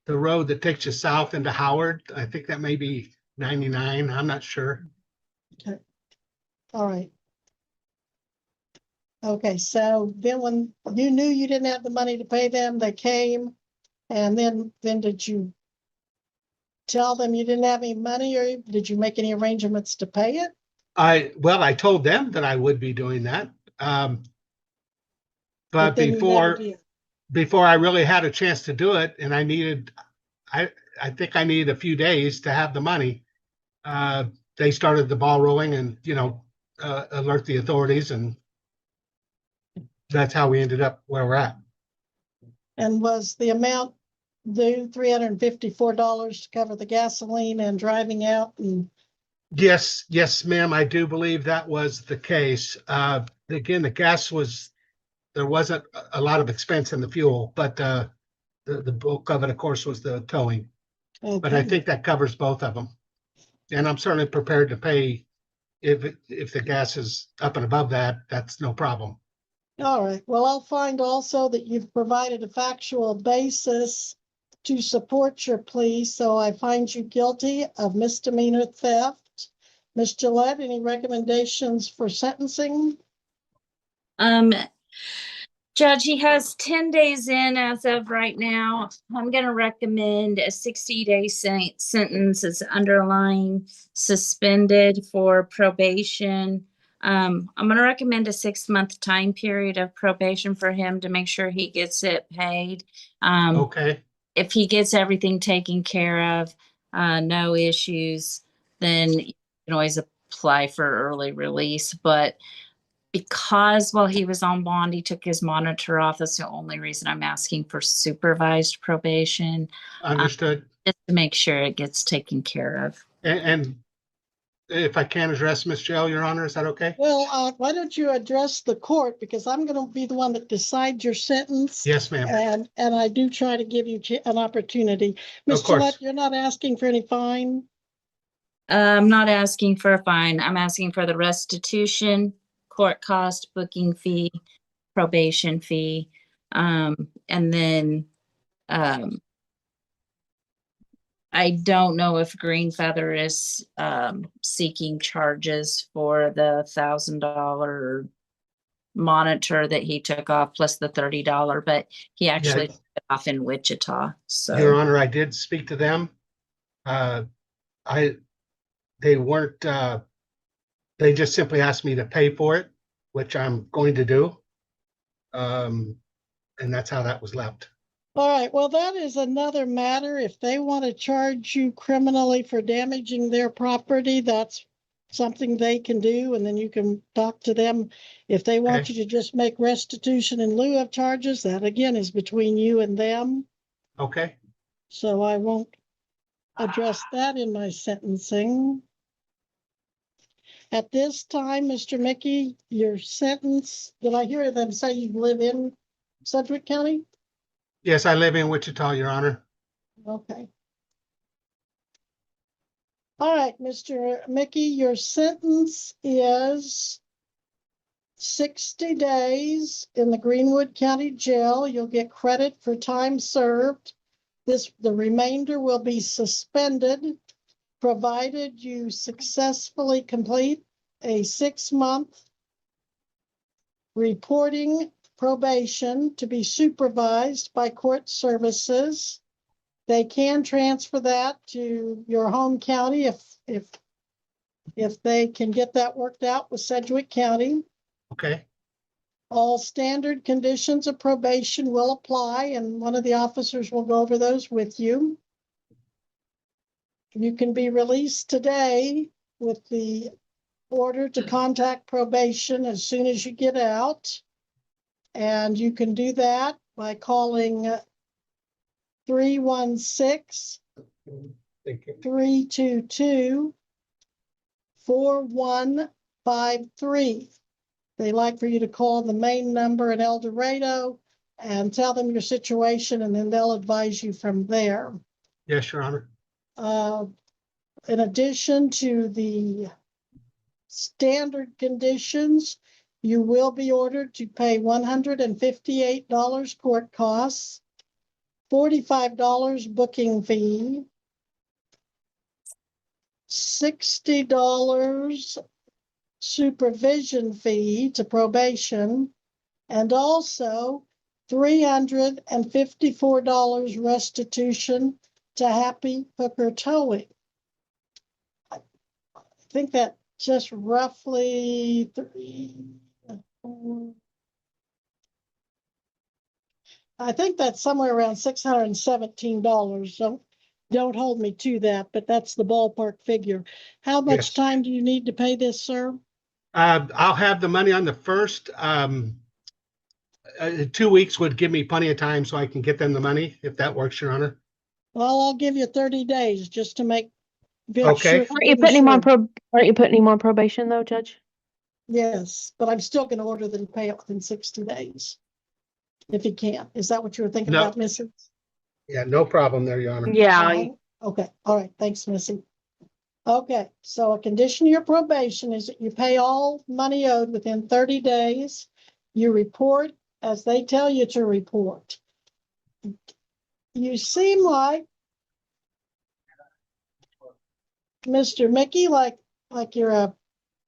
the road that takes you south into Howard. I think that may be 99. I'm not sure. Okay. All right. Okay, so then when you knew you didn't have the money to pay them, they came, and then did you tell them you didn't have any money, or did you make any arrangements to pay it? I told them that I would be doing that. But then you never did. before I really had a chance to do it, and I think I needed a few days to have the money. They started the ball rolling and, alert the authorities, and that's how we ended up where we're at. And was the amount due $354 to cover the gasoline and driving out? And Yes, ma'am, I do believe that was the case. Again, the gas there wasn't a lot of expense in the fuel, but the bulk of it, of course, was the towing. But I okay. think that covers both of them. And I'm certainly prepared to pay if the gas is up and above that, that's no problem. All right. Well, I'll find also that you've provided a factual basis to support your plea, so I find you guilty of misdemeanor theft. Ms. Gillette, any recommendations for sentencing? Judge, he has 10 days in as of right now. I'm going to recommend a 60-day sentence as underlying suspended for probation. I'm going to recommend a 6-month time period of probation for him to make sure he gets it paid. Okay. If he gets everything taken care of, no issues, then you can always apply for early release. But because while he was on bond, he took his monitor off. That's the only reason I'm asking for supervised probation. Understood. Just to make sure it gets taken care of. And if I can address Ms. Jill, Your Honor, is that okay? Well, why don't you address the court, because I'm going to be the one that decides your sentence. Yes, ma'am. And I do try to give you an opportunity. Ms. Of course. Gillette, you're not asking for any fine? I'm not asking for a fine. I'm asking for the restitution, court cost, booking fee, probation fee, and then I don't know if Green Feather is seeking charges for the $1,000 monitor that he took off plus the $30, but he actually took it off in Wichita. So, Your Honor, I did speak to them. They weren't. They just simply asked me to pay for it, which I'm going to do. And that's how that was left. All right, well, that is another matter. If they want to charge you criminally for damaging their property, that's something they can do, and then you can talk to them. If they want you to just make restitution in lieu of charges, that again is between you and them. Okay. So I won't address that in my sentencing. At this time, Mr. Mickey, your sentence, did I hear them say you live in Sedgwick County? Yes, I live in Wichita, Your Honor. Okay. All right, Mr. Mickey, your sentence is 60 days in the Greenwood County Jail. You'll get credit for time served. The remainder will be suspended, provided you successfully complete a 6-month reporting probation to be supervised by court services. They can transfer that to your home county if they can get that worked out with Sedgwick County. Okay. All standard conditions of probation will apply, and one of the officers will go over those with you. You can be released today with the order to contact probation as soon as you get out. And you can do that by calling 316-322-4153. They like for you to call the main number in El Dorado and tell them your situation, and then they'll advise you from there. Yes, Your Honor. In addition to the standard conditions, you will be ordered to pay $158 court costs, $45 booking fee, $60 supervision fee to probation, and also $354 restitution to Happy Hooker Towing. I think that just roughly I think that's somewhere around $617. So don't hold me to that, but that's the ballpark figure. How much Yes. time do you need to pay this, sir? I'll have the money on the first. 2 weeks would give me plenty of time so I can get them the money, if that works, Your Honor. Well, I'll give you 30 days just to make Okay. sure. Aren't you putting him on aren't you putting him on probation though, Judge? Yes, but I'm still going to order them to pay it within 60 days. If you can. Is that what you were thinking No. about, Missy? Yeah, no problem there, Your Honor. Yeah. Okay, all right, thanks, Missy. Okay, so a condition of your probation is that you pay all money owed within 30 days. You report as they tell you to report. You seem like, Mr. Mickey, like you're a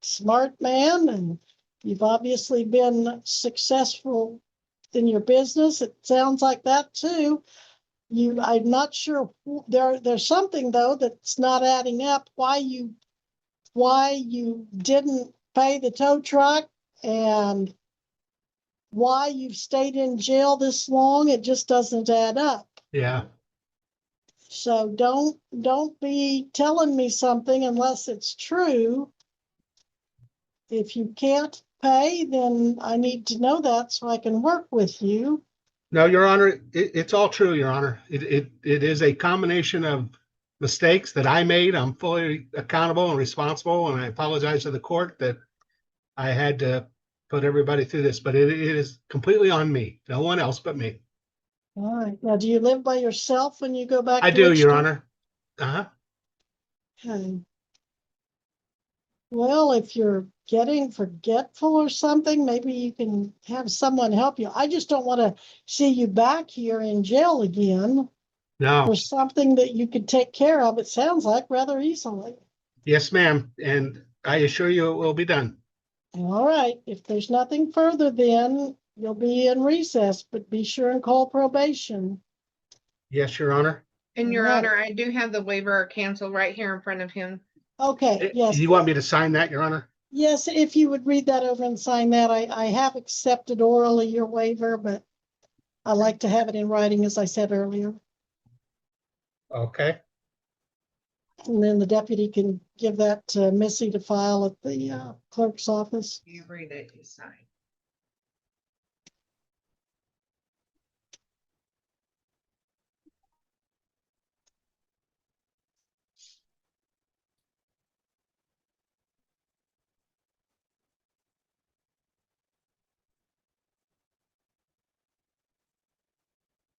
smart man and you've obviously been successful in your business. It sounds like that too. I'm not sure there's something though that's not adding up. Why you didn't pay the tow truck and why you've stayed in jail this long, it just doesn't add up. Yeah. So don't be telling me something unless it's true. If you can't pay, then I need to know that so I can work with you. No, Your Honor, it's all true, Your Honor. It is a combination of mistakes that I made. I'm fully accountable and responsible, and I apologize to the court that I had to put everybody through this, but it is completely on me. No one else but me. All right. Now, do you live by yourself when you go back? I to do, Your Wichita? Honor. Uh-huh. Okay. Well, if you're getting forgetful or something, maybe you can have someone help you. I just don't want to see you back here in jail again No. for something that you could take care of, it sounds like, rather easily. Yes, ma'am. And I assure you it will be done. All right. If there's nothing further, then you'll be in recess, but be sure and call probation. Yes, Your Honor. And Your Right. Honor, I do have the waiver of cancel right here in front of him. Okay, yes. You want me to sign that, Your Honor? Yes, if you would read that over and sign that. I have accepted orally your waiver, but I like to have it in writing, as I said earlier. Okay. And then the deputy can give that to Missy to file at the clerk's office. You read it, you sign.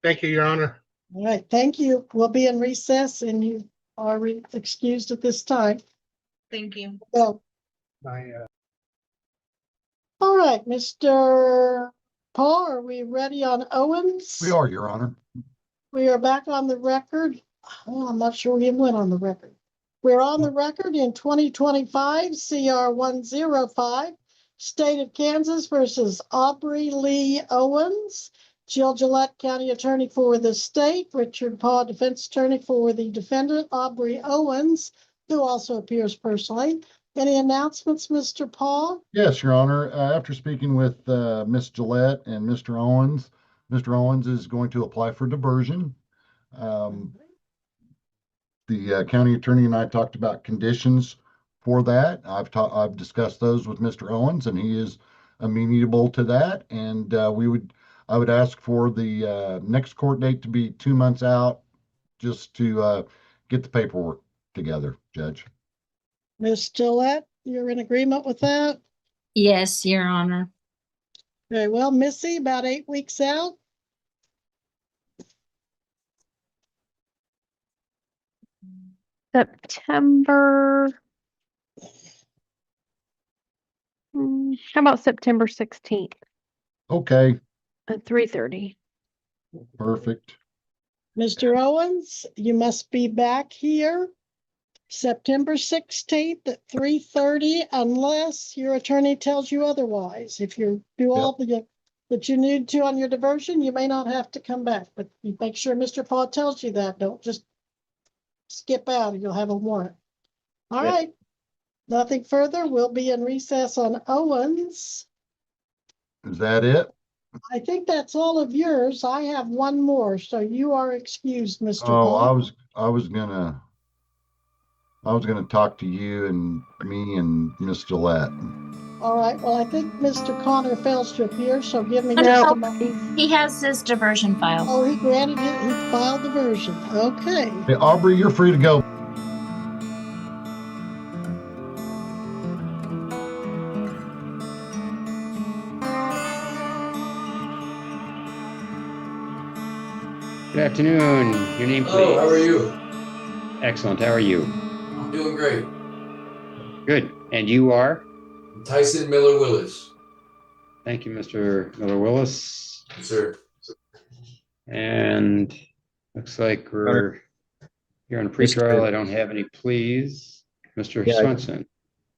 Thank you, Your Honor. All right, thank you. We'll be in recess and you are excused at this time. Thank you. Well, all right, Mr. Paul, are we ready on Owens? We are, Your Honor. We are back on the record. Oh, I'm not sure we even went on the record. We're on the record in 2025 CR 105, State of Kansas versus Aubrey Lee Owens. Jill Gillette, County Attorney for the state. Richard Paul, Defense Attorney for the defendant, Aubrey Owens, who also appears personally. Any announcements, Mr. Paul? Yes, Your Honor. After speaking with Ms. Gillette and Mr. Mr. Owens is going to apply for diversion. The county attorney and I talked about conditions for that. I've discussed those with Mr. Owens, and he is amenable to that. And I would ask for the next court date to be 2 months out, just to get the paperwork together, Judge. Ms. Gillette, you're in agreement with that? Yes, Your Honor. Very well. Missy, about 8 weeks out? September. How about September 16th Okay, at 3:30? perfect. Mr. Owens, you must be back here September 16th at 3:30 unless your attorney tells you otherwise. If you do all that you need to on your diversion, you may not have to come back, but you make sure Mr. Paul tells you that. Don't just skip out, you'll have a warrant. All Yeah. right. Nothing further. We'll be in recess on Owens. Is that it? I think that's all of yours. I have one more, so you are excused, Mr. Oh, I Paul. was gonna talk to you and me and Miss Gillette. All right, well, I think Mr. Connor fails to appear, so give me No, just a no, moment. he has his diversion file. Oh, he granted it, he filed the version. Okay. Hey, Aubrey, you're free to go. Good afternoon. Your name, please. Hello, how are you? Excellent. How are you? I'm doing great. Good. And you are? Tyson Miller Willis. Thank you, Mr. Miller Willis. Yes, sir. And looks like we're here on a pretrial. I don't have any pleas. Mr. Yeah, Swenson.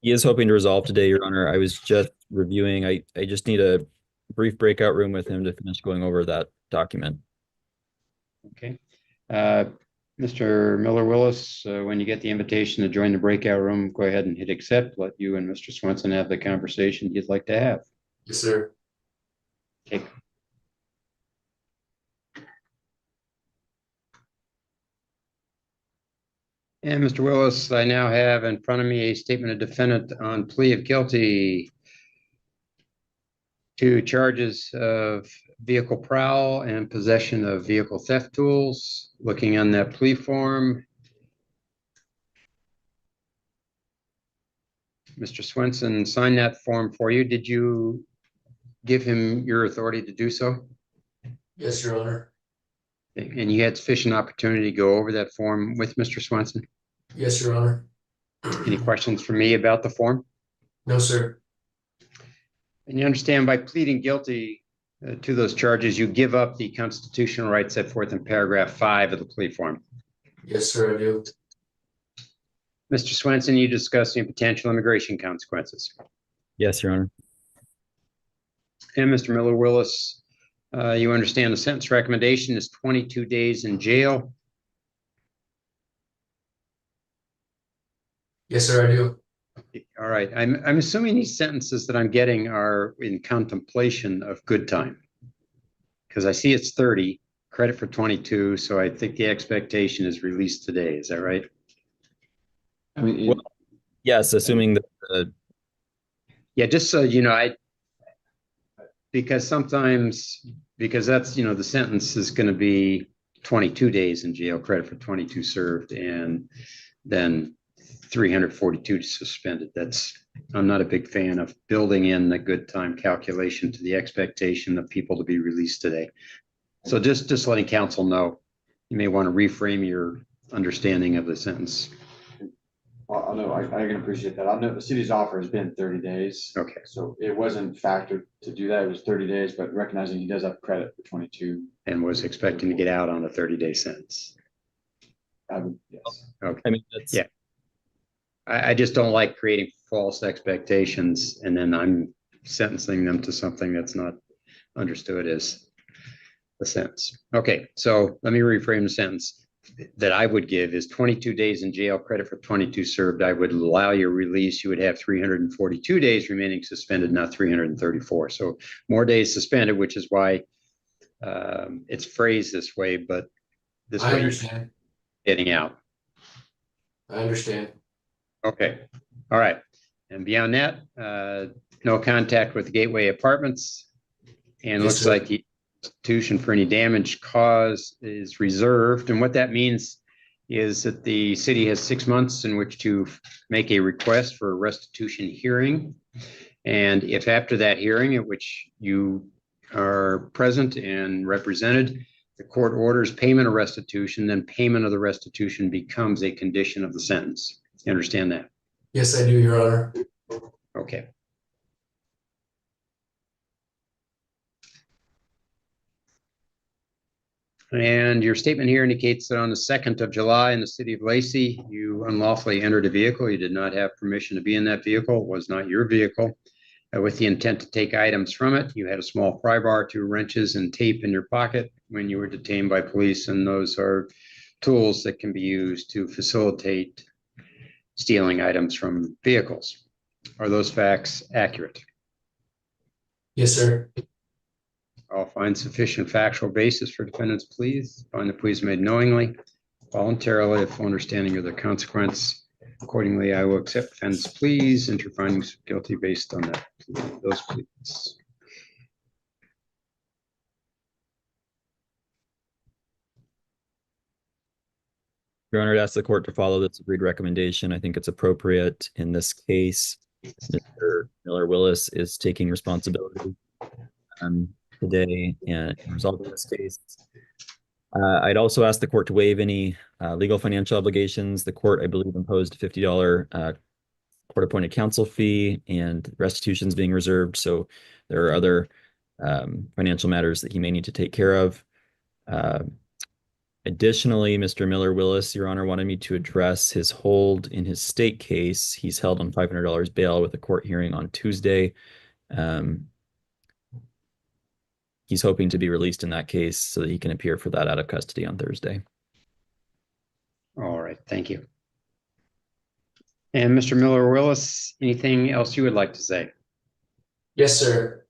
He is hoping to resolve today, Your Honor. I was just reviewing. I just need a brief breakout room with him to finish going over that document. Okay. Mr. Miller Willis, when you get the invitation to join the breakout room, go ahead and hit accept. Let you and Mr. Swenson have the conversation you'd like to have. Yes, sir. Okay. And Mr. Willis, I now have in front of me a statement of defendant on plea of guilty to charges of vehicle prowl and possession of vehicle theft tools. Looking on that plea form, Mr. Swenson signed that form for you. Did you give him your authority to do so? Yes, Your Honor. And you had sufficient opportunity to go over that form with Mr. Swenson? Yes, Your Honor. Any questions for me about the form? No, sir. And you understand by pleading guilty to those charges, you give up the constitutional rights set forth in paragraph 5 of the plea form. Yes, sir, I do. Mr. Swenson, you discussed the potential immigration consequences. Yes, Your Honor. And Mr. Miller Willis, you understand the sentence recommendation is 22 days in jail. Yes, sir, I do. All right. I'm assuming these sentences that I'm getting are in contemplation of good time. Because I see it's 30, credit for 22, so I think the expectation is released today. Is that right? I mean, well, yes, assuming that. Yeah, just so you know, because sometimes, because that's, the sentence is going to be 22 days in jail, credit for 22 served, and then 342 suspended. I'm not a big fan of building in the good time calculation to the expectation of people to be released today. So just letting counsel know, you may want to reframe your understanding of the sentence. I know, I can appreciate that. I know the city's offer has been 30 days. Okay. So it wasn't factored to do that. It was 30 days, but recognizing he does have credit for 22. And was expecting to get out on a 30-day sentence. Yes. Okay. I mean, that's. Yeah. I just don't like creating false expectations and then I'm sentencing them to something that's not understood as the sentence. Okay, so let me reframe the sentence that I would give is 22 days in jail, credit for 22 served. I would allow your release. You would have 342 days remaining suspended, not 334. So more days suspended, which is why it's phrased this way, but this I way understand. getting out. I understand. Okay, all right. And beyond that, no contact with the Gateway Apartments. And Yes, looks sir. like the institution for any damage caused is reserved. And what that means is that the city has 6 months in which to make a request for a restitution hearing. And if after that hearing at which you are present and represented, the court orders payment of restitution, then payment of the restitution becomes a condition of the sentence. You understand that? Yes, I do, Your Honor. Okay. And your statement here indicates that on the 2nd of July in the city of Lacey, you unlawfully entered a vehicle. You did not have permission to be in that vehicle. It was not your vehicle. With the intent to take items from it, you had a small pry bar, 2 wrenches, and tape in your pocket when you were detained by police, and those are tools that can be used to facilitate stealing items from vehicles. Are those facts accurate? Yes, sir. I'll find sufficient factual basis for defendants' pleas. Find the pleas made knowingly, voluntarily, with full understanding of their consequence. Accordingly, I will accept defendants' pleas, enter findings of guilty based on that, those pleas. Your Honor, I'd ask the court to follow this agreed recommendation. I think it's appropriate in this case. Mr. Miller Willis is taking responsibility today and resolving this case. I'd also ask the court to waive any legal financial obligations. The court, I believe, imposed a $50 court-appointed counsel fee, and restitution is being reserved. So there are other financial matters that he may need to take care of. Additionally, Mr. Miller Willis, Your Honor, wanted me to address his hold in his state case. He's held on $500 bail with a court hearing on Tuesday. He's hoping to be released in that case so that he can appear for that out of custody on Thursday. All right, thank you. And Mr. Miller Willis, anything else you would like to say? Yes, sir.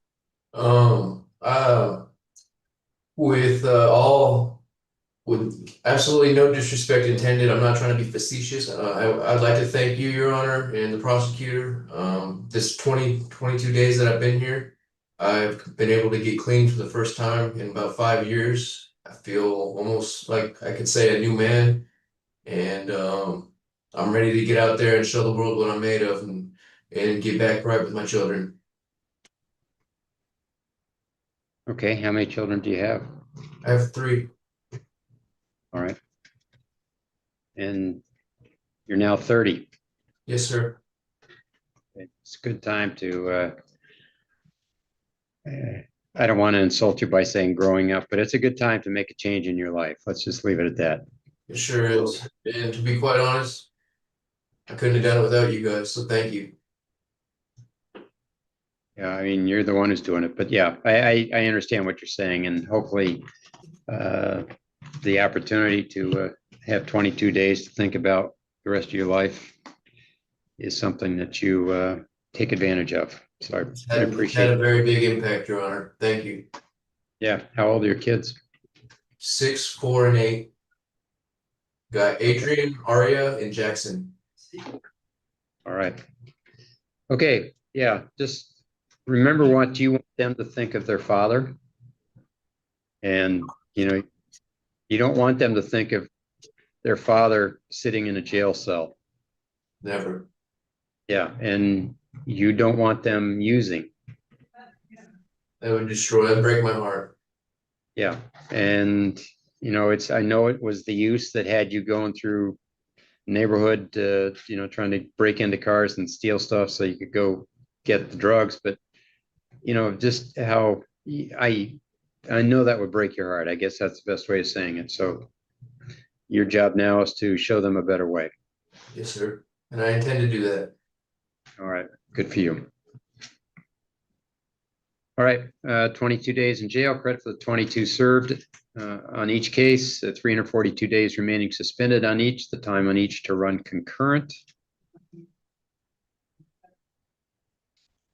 With absolutely no disrespect intended, I'm not trying to be facetious. I'd like to thank you, Your Honor, and the prosecutor. This 22 days that I've been here, I've been able to get clean for the first time in about 5 years. I feel almost like I could say a new man, and I'm ready to get out there and show the world what I'm made of and get back right with my children. Okay, how many children do you have? I have 3. All right. And you're now 30. Yes, sir. It's a good time to, I don't want to insult you by saying growing up, but it's a good time to make a change in your life. Let's just leave it at that. It sure is. And to be quite honest, I couldn't have done it without you guys, so thank you. Yeah, I mean, you're the one who's doing it, but yeah, I understand what you're saying, and hopefully the opportunity to have 22 days to think about the rest of your life is something that you take advantage of. So I appreciate Had a it. very big impact, Your Honor. Thank you. Yeah, how old are your kids? 6, 4, and 8. Got Adrian, Aria, and Jackson. All right. Okay, yeah, just remember what you want them to think of their father. And, you know, you don't want them to think of their father sitting in a jail cell. Never. Yeah, and you don't want them using. That would destroy, that'd break my heart. Yeah, and you know, I know it was the use that had you going through neighborhood, you know, trying to break into cars and steal stuff so you could go get the drugs. But you know, just how I know that would break your heart. I guess that's the best way of saying it. So your job now is to show them a better way. Yes, sir. And I intend to do that. All right, good for you. All right, 22 days in jail, credit for the 22 served on each case, 342 days remaining suspended on each, the time on each to run concurrent.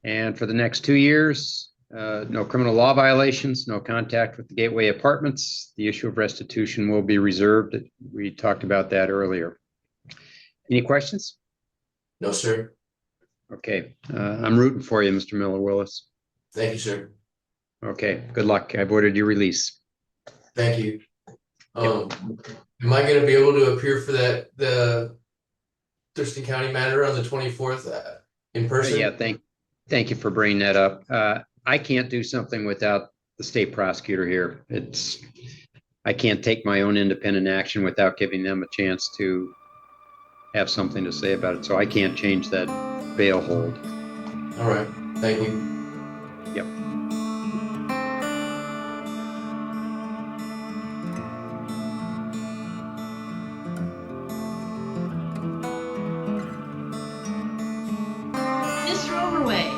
And for the next 2 years, no criminal law violations, no contact with the Gateway Apartments. The issue of restitution will be reserved. We talked about that earlier. Any questions? No, sir. Okay, I'm rooting for you, Mr. Miller Willis. Thank you, sir. Okay, good luck. I've ordered your release. Thank you. Am I going to be able to appear for the Thurston County matter on the 24th in person? Yeah, thank you for bringing that up. I can't do something without the state prosecutor here. I can't take my own independent action without giving them a chance to have something to say about it. So I can't change that bail hold. All right. Thank you. Yep. Mr. Overway,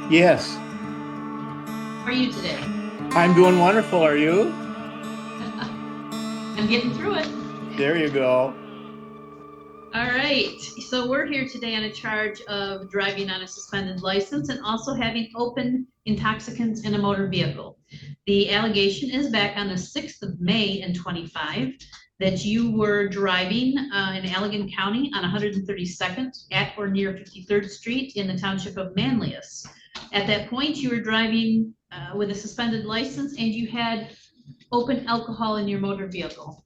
Yes, how are you today? I'm doing wonderful. Are you? I'm getting through it. There you go. All right, so we're here today on a charge of driving on a suspended license and also having open intoxicants in a motor vehicle. The allegation is back on the 6th of May in 25 that you were driving in Allegan County on 132nd at or near 53rd Street in the township of Manlius. At that point, you were driving with a suspended license and you had open alcohol in your motor vehicle.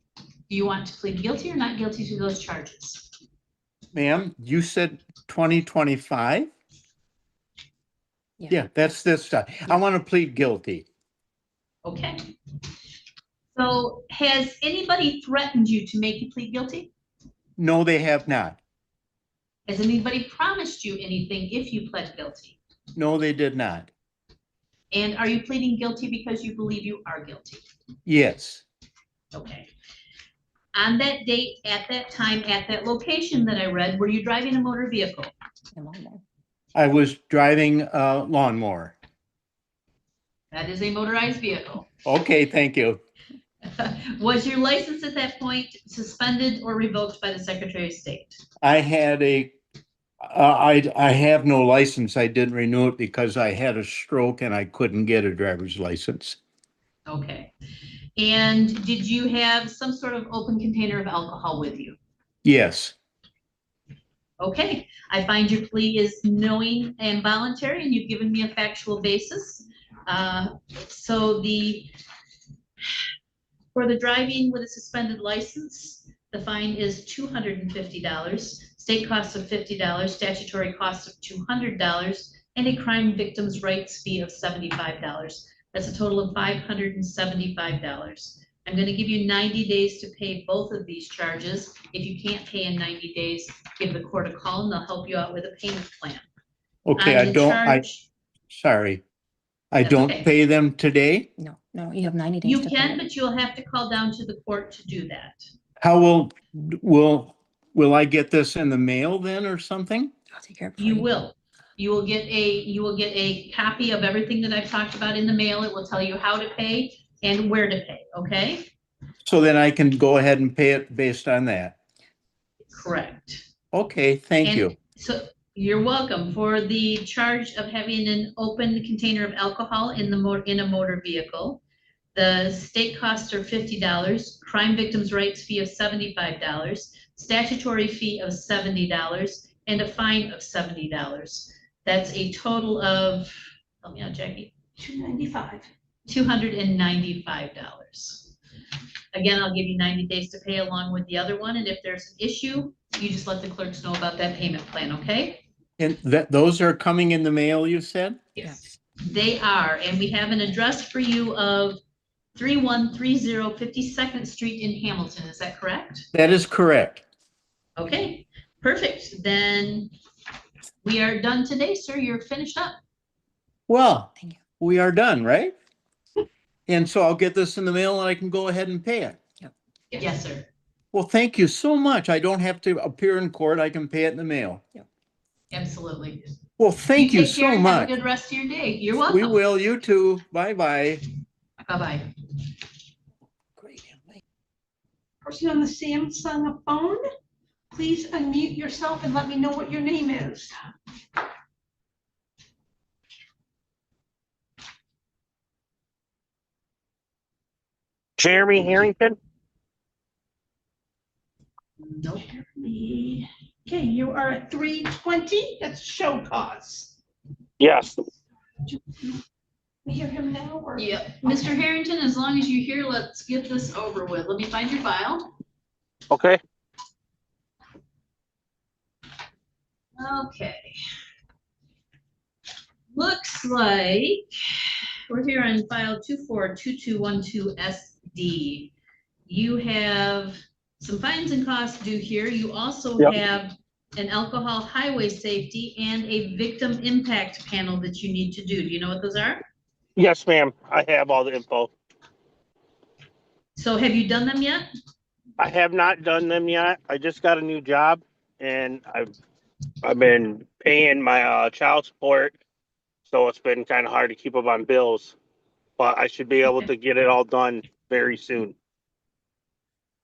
Do you want to plead guilty or not guilty to those charges? Ma'am, you said 2025? Yeah, that's this stuff. I want to plead guilty. Okay. So has anybody threatened you to make you plead guilty? No, they have not. Has anybody promised you anything if you pled guilty? No, they did not. And are you pleading guilty because you believe you are guilty? Yes. Okay. On that date, at that time, at that location that I read, were you driving a motor vehicle? I was driving a lawnmower. That is a motorized vehicle. Okay, thank you. Was your license at that point suspended or revoked by the Secretary of State? I had I have no license. I didn't renew it because I had a stroke and I couldn't get a driver's license. Okay. And did you have some sort of open container of alcohol with you? Yes. Okay, I find your plea is knowing and voluntary, and you've given me a factual basis. So for the driving with a suspended license, the fine is $250, state costs of $50, statutory costs of $200, and a crime victim's rights fee of $75. That's a total of $575. I'm going to give you 90 days to pay both of these charges. If you can't pay in 90 days, give the court a call and they'll help you out with a payment plan. Okay, On the sorry. I That's don't okay. pay them today? No, you have 90 days You to pay can, it. but you'll have to call down to the court to do that. How will I get this in the mail then or something? I'll take care of it. You will. You will get a copy of everything that I've talked about in the mail. It will tell you how to pay and where to pay, okay? So then I can go ahead and pay it based on that. Correct. Okay, thank And you. So you're welcome. For the charge of having an open container of alcohol in a motor vehicle, the state costs are $50, crime victims' rights fee of $75, statutory fee of $70, and a fine of $70. That's a total of, help me out, Jackie. $295. Again, I'll give you 90 days to pay along with the other one, and if there's an issue, you just let the clerks know about that payment plan, okay? And those are coming in the mail, you said? Yes. They are, and we have an address for you of 3130 52nd Street in Hamilton, is that correct? That is correct. Okay, perfect. Then we are done today, sir. You're finished up. Well, we are done, right? And so I'll get this in the mail and I can go ahead and pay it. Yes, sir. Well, thank you so much. I don't have to appear in court. I can pay it in the mail. Absolutely. Well, thank you take care so and much. Have a good rest of your day. You're welcome. We will. You too. Bye-bye. Bye-bye. Person on the Samsung phone, please unmute yourself and let me know what your name is. Jeremy Harrington? Nope. Okay, you are at 320. That's show cause. Yes. We hear him now? Or? Yep. Mr. Harrington, as long as you're here, let's get this over with. Let me find your file. Okay. Okay. Looks like we're here on file 242212SD. You have some fines and costs due here. You also have an alcohol highway safety and a victim impact panel that you need to do. Do you know what those are? Yes, ma'am. I have all the info. So have you done them yet? I have not done them yet. I just got a new job and I've been paying my child support, so it's been kind of hard to keep up on bills. But I should be able to get it all done very soon.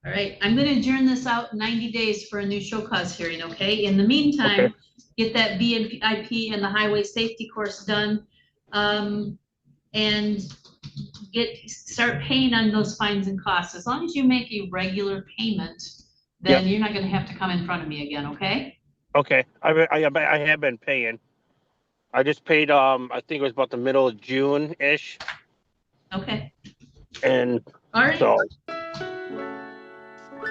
All right, I'm gonna adjourn this out 90 days for a new show cause hearing, okay? In the meantime, get that BIP and the highway safety course done. And start paying on those fines and costs. As long as you make a regular payment, then you're not gonna have to come in front of me again, okay? Okay, I have been paying. I just paid, I think it was about the middle of June-ish, Okay, and all right. so,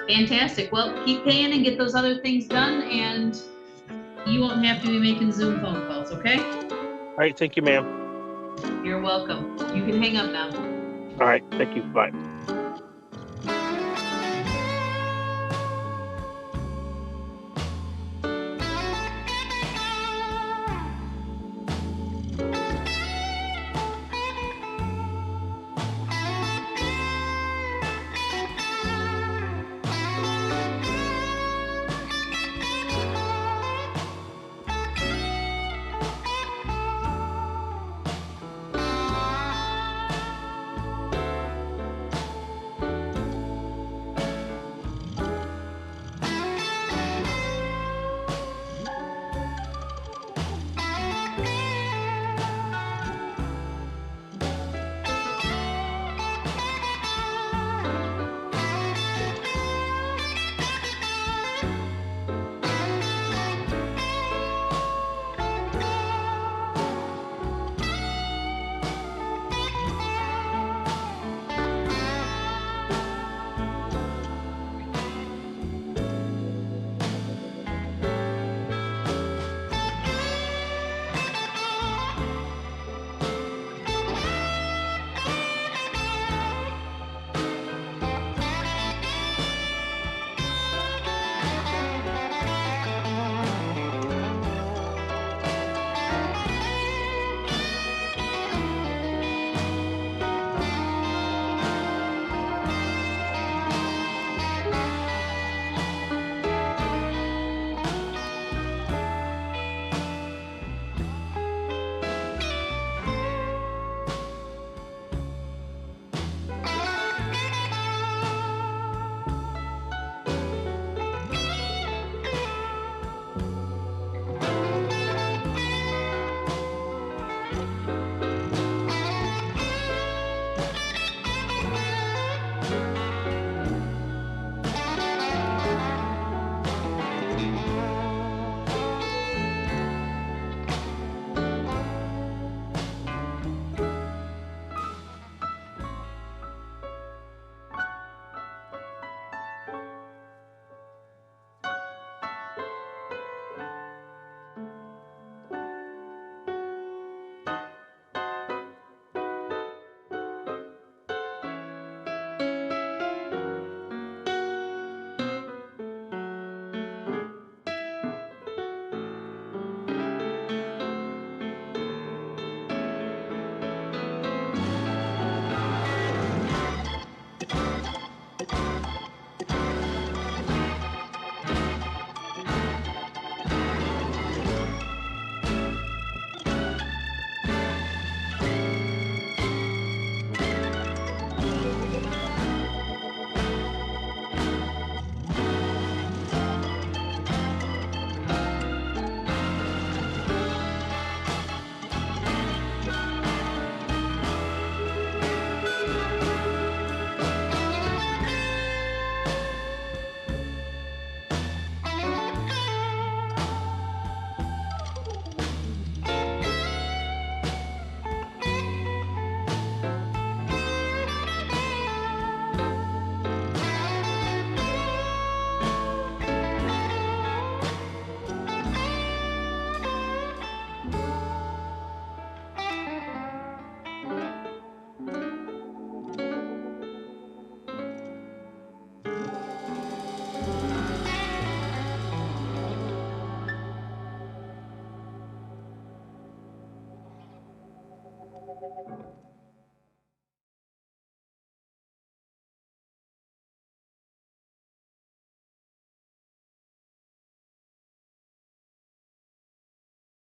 Fantastic. Well, keep paying and get those other things done, and you won't have to be making Zoom phone calls, okay? all right, thank you, ma'am. You're welcome. You can hang up now. All right, thank you, bye.